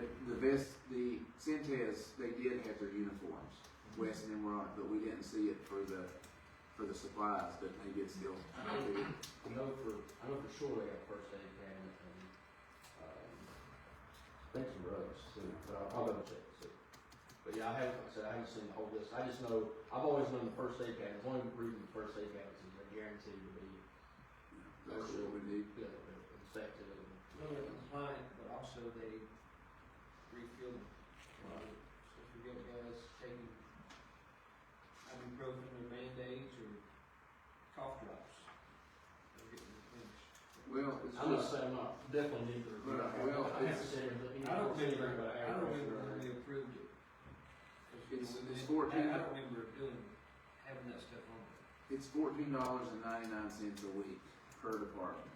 Synthes, they did have their uniforms. Wes and them were on it, but we didn't see it for the supplies, but maybe it's still. I know for sure they have first aid cabinet and, I think some rugs too, but I'll double check and see. But yeah, I haven't seen the whole list. I just know, I've always known the first aid cabinet, the only reason the first aid cabinets is they're guaranteed to be. That's what we need. Yeah, inspected and. Well, they're compliant, but also they refill them. So if you get guys taking ibuprofen or Band-Aids or cough drops, they're getting finished. Well, it's I'm not just, saying I'm not, definitely need to review. Well, I have to sit here and look. I don't remember when we approved it. it's 14. I don't remember having that stuff on there. It's $14.99 a week per department.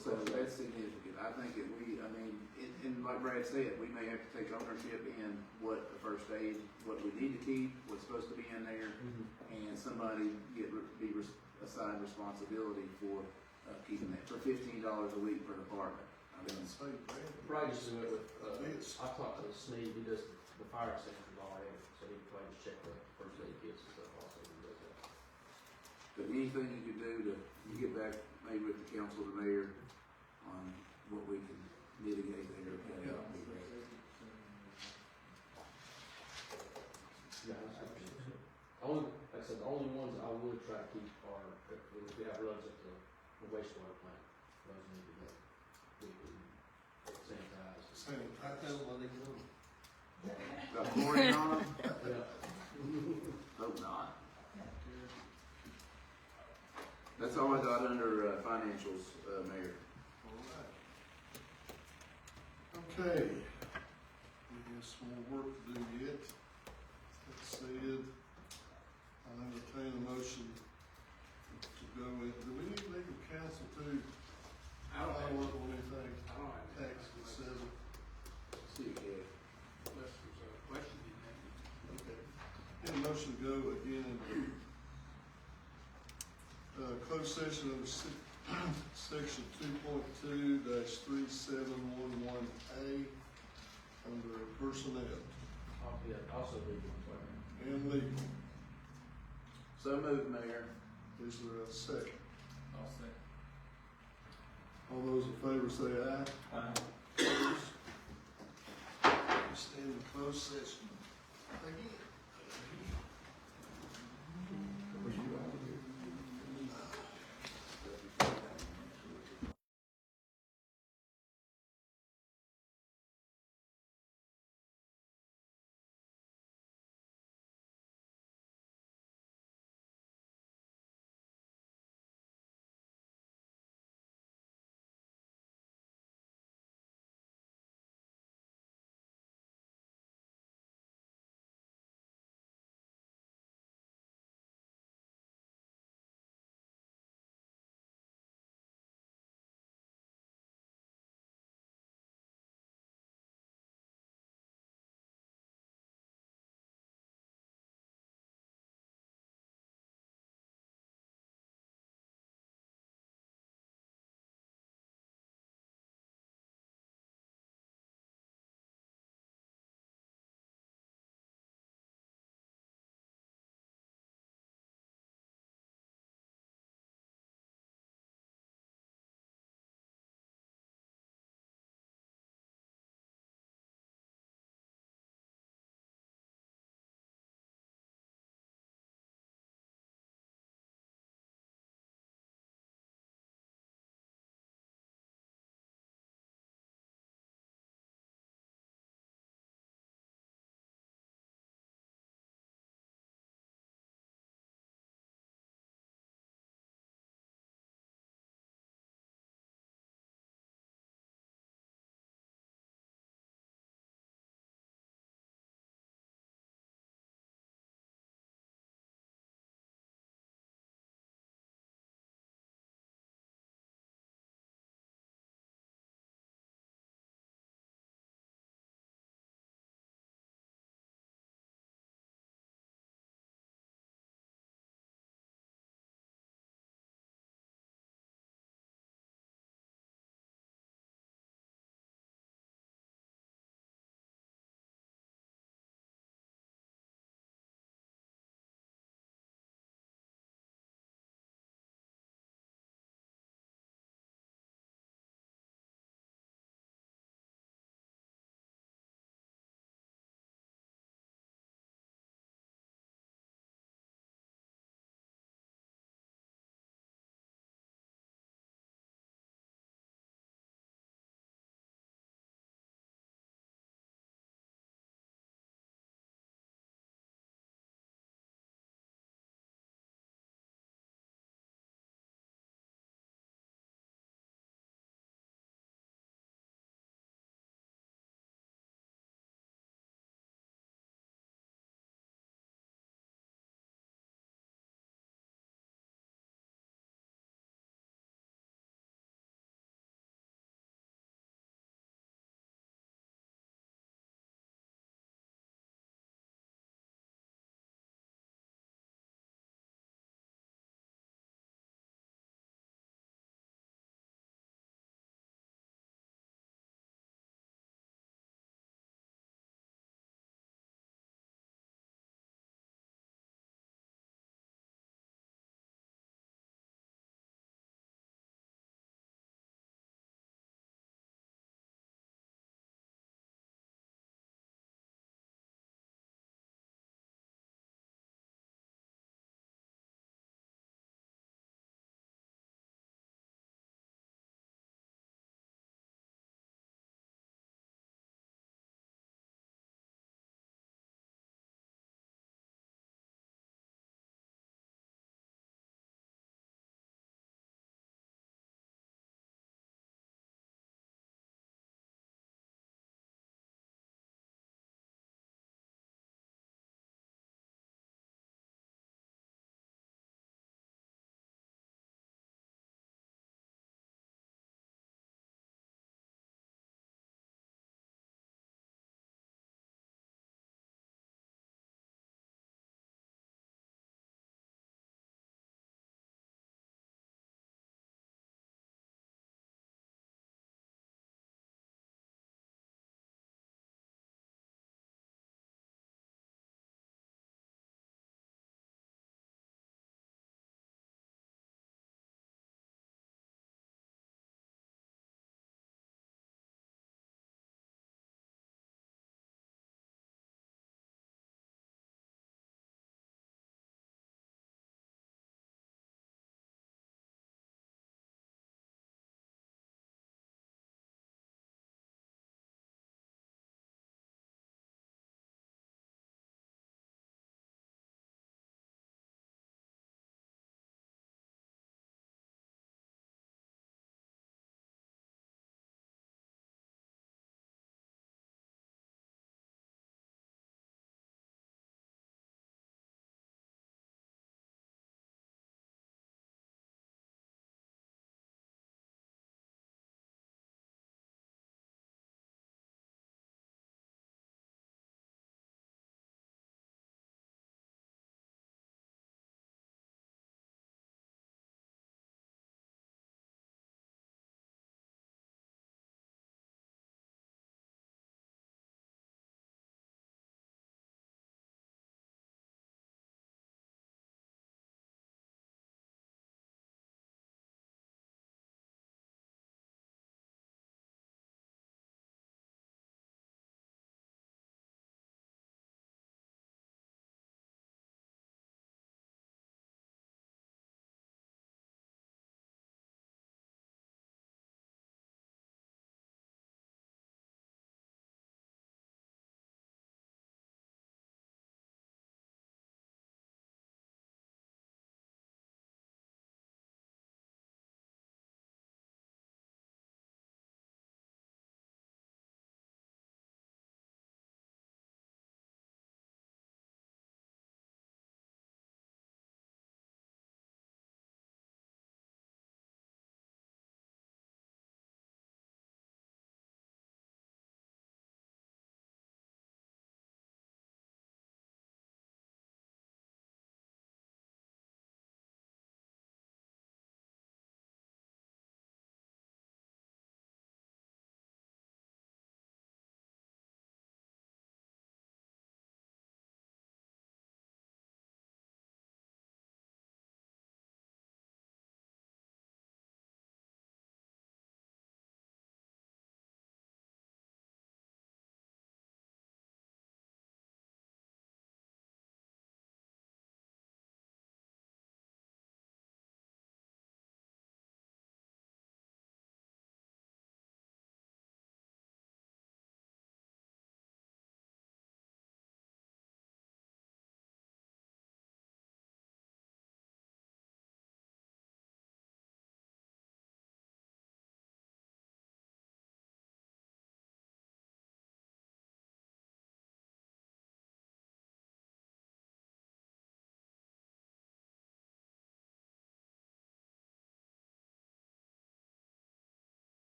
So that's significant. I think that and like Brad said, we may have to take ownership in what the first aid, what we need to keep, what's supposed to be in there, and somebody be assigned responsibility for keeping that for $15 a week per department. I mean, Probably just do it with, I talked to Sneed, he does the fire extinguishers already, so he can probably just check the first aid kits and stuff also, he does that. but anything you could do to get back maybe with the council, the mayor, on what we can mitigate there, that'd be great. Yeah, only, like I said, the only ones I would try to keep are, if we have runs at the wastewater plant, those need to get weekly sanitized. I tell them they go. Got chlorine on them? Yeah. Hope not. That's all I got under financials, Mayor. Okay, we have some more work to do yet. That said, I'll entertain a motion to go in. Do we need legal counsel too? I don't work on anything. Tax, et cetera. See you, Kev. Unless there's a question you have. Okay. Need a motion to go again into closed session under section 2.2-3711A under personnel Yeah, also legal, and legal. So moved, Mayor. Is there a second? I'll say. All those in favor say aye. Aye. We stand in closed session. Again.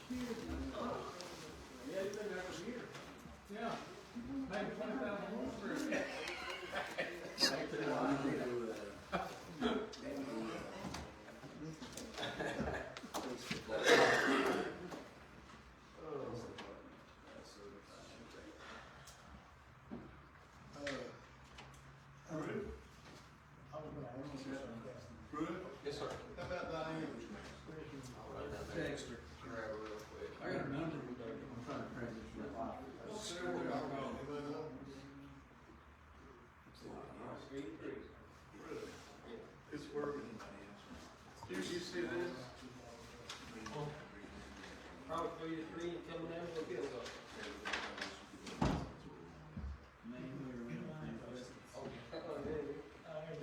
Yeah, you've been there for years. Yeah. Maybe 20,000 more for it. Pruitt? Yes, sir. How about Diane? I'll run down there. Dexter. Grab her real quick. I got a number, I'm trying to transition that life. Pittsburgh. You see this? Probably for you three and coming down, go get us.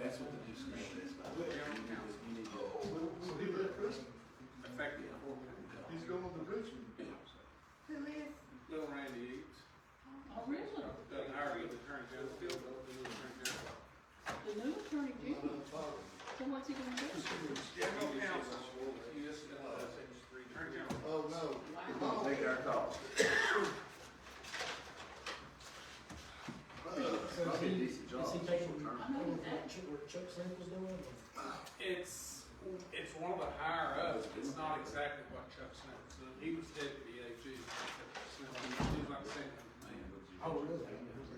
That's what the discussion is about. You need to. So he left Richmond. Effective. He's going to Richmond. Who is? Little Randy Eads. Oh, really? Doesn't hire you, the attorney general, still don't do the attorney general. The new attorney general. So what's he gonna do? General counsel, U.S. Attorney general. Oh, no. We're gonna take our calls. Probably a decent job. Is he taking, Short term. I know that. what Chuck Smith was doing? It's one of the higher ups, it's not exactly what Chuck Smith was doing. He was deputy AG. He was like second in command. Oh, really? If you want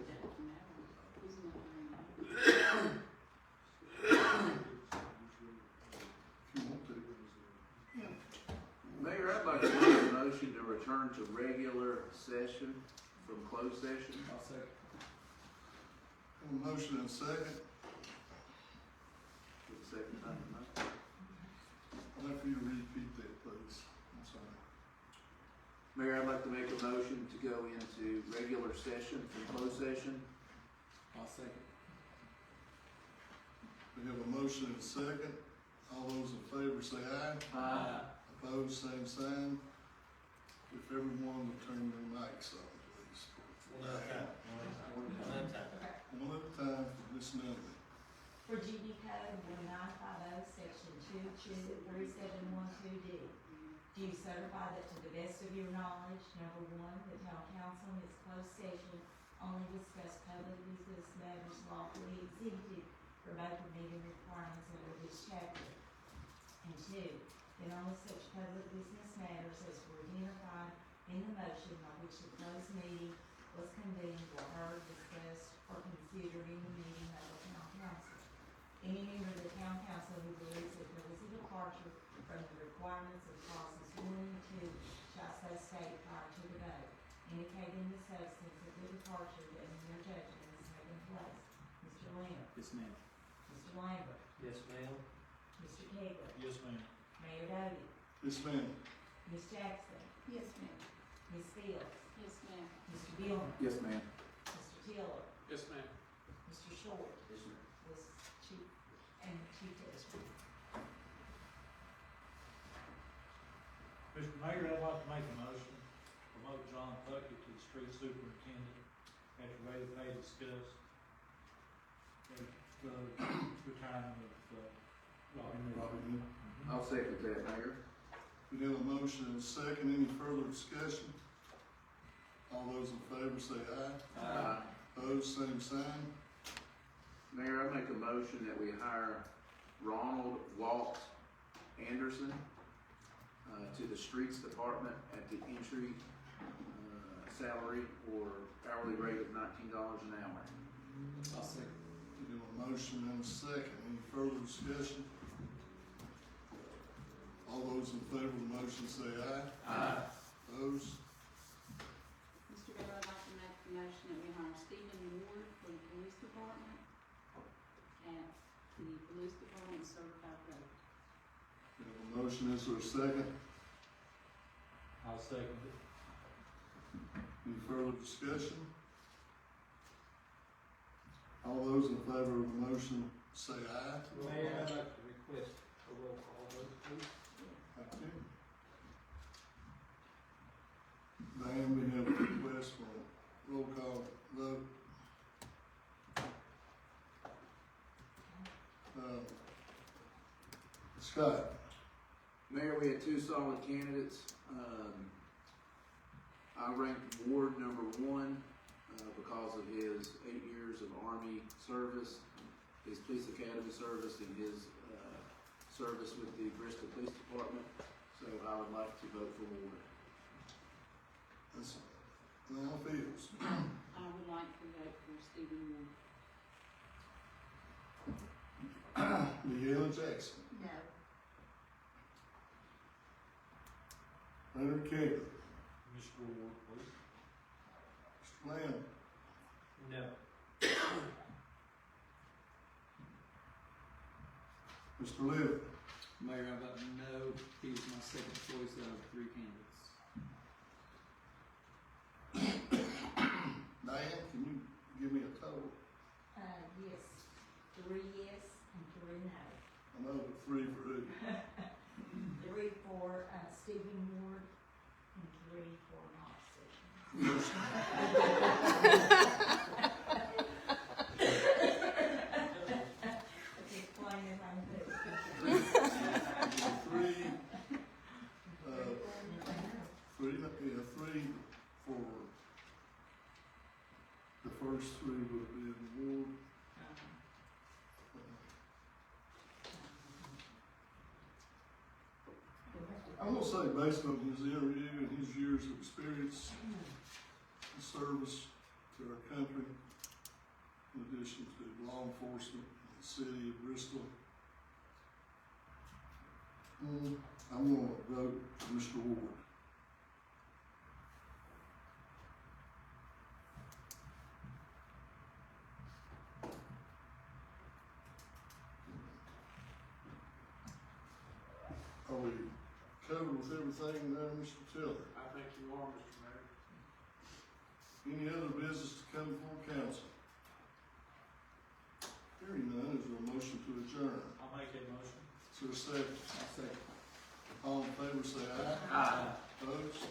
to. Mayor, I'd like to make a motion to return to regular session from closed session. I'll second. Have a motion and a second. For the second time tonight. I'd like for you to repeat that, please. I'm sorry. Mayor, I'd like to make a motion to go into regular session from closed session. I'll second. We have a motion and a second. All those in favor say aye. Aye. Opposed, same sign. If everyone would turn their mics on, please. One at a time. One at a time for Ms. Nunley. For GB Code 1950, Section 23712D, do you certify that to the best of your knowledge, number one, the town council in its closed session only discussed public business matters lawfully exempted from open meeting requirements under this chapter? And two, that only such public business matters as were identified in the motion by which the closed meeting was convened were heard, discussed, or considered in the meeting of the town council. Any member of the town council who believes that there was a departure from the requirements of clauses 1 and 2 shall so state prior to the vote, indicating the substance of the departure that in your judgment is taking place. Mr. Lambert. Yes, ma'am. Mr. Lambert. Yes, ma'am. Mr. Kegler. Yes, ma'am. Mayor Doty. Yes, ma'am. Ms. Jackson. Yes, ma'am. Ms. Fields. Yes, ma'am. Mr. Gilman. Yes, ma'am. Mr. Tiller. Yes, ma'am. Mr. Short. Yes, ma'am. Was Chief, and Chief Justice. Mr. Mayor, I'd like to make a motion to promote John Puckett to the street superintendent after rate of pay discussed. The retirement of, Robert Moore. I'll second that, Mayor. We have a motion and a second. Any further discussion? All those in favor say aye. Aye. Opposed, same sign. Mayor, I make a motion that we hire Ronald Walt Anderson to the streets department at the entry salary or hourly rate of $19 an hour. I'll second. We have a motion and a second. Any further discussion? All those in favor of the motion say aye. Aye. Opposed? Mr. Mayor, I'd like to make the motion that we hire Stephen Ward for the police department at the police department certified rate. We have a motion. Is there a second? I'll second it. Any further discussion? All those in favor of the motion say aye. Mayor, I'd like to request a roll call vote, please. Thank you. Diane, we have a request for a roll call vote. Scott? Mayor, we had two solid candidates. I ranked Ward number 1, because of his 8 years of Army service, his police academy service, and his, service with the Bristol Police Department. So I would like to vote for Ward. That's now Fields. I would like to vote for Stephen Moore. Leanna Jackson. No. Leonard King. Mr. Ward, please. Mr. Lamb. No. Mr. Livett. Mayor, I vote no. He's my second choice out of 3 candidates. Diane, can you give me a total? Yes, 3 yes and 3 no. I know, but 3 for who? 3 for, Stephen Ward and 3 for not Just plain as I do. 3 for the first 3 would have been Ward. I'm gonna say based on his interview and his years of experience and service to our country, in addition to law enforcement in the city of Bristol, I'm gonna vote for Mr. Ward. Are we covered with everything there, Mr. Tiller? I think you are, Mr. Mayor. Any other business to come before council? Hearing none, is there a motion to adjourn? I'll make that motion. Is there a second? I'll second. All in favor say aye. Aye. Opposed?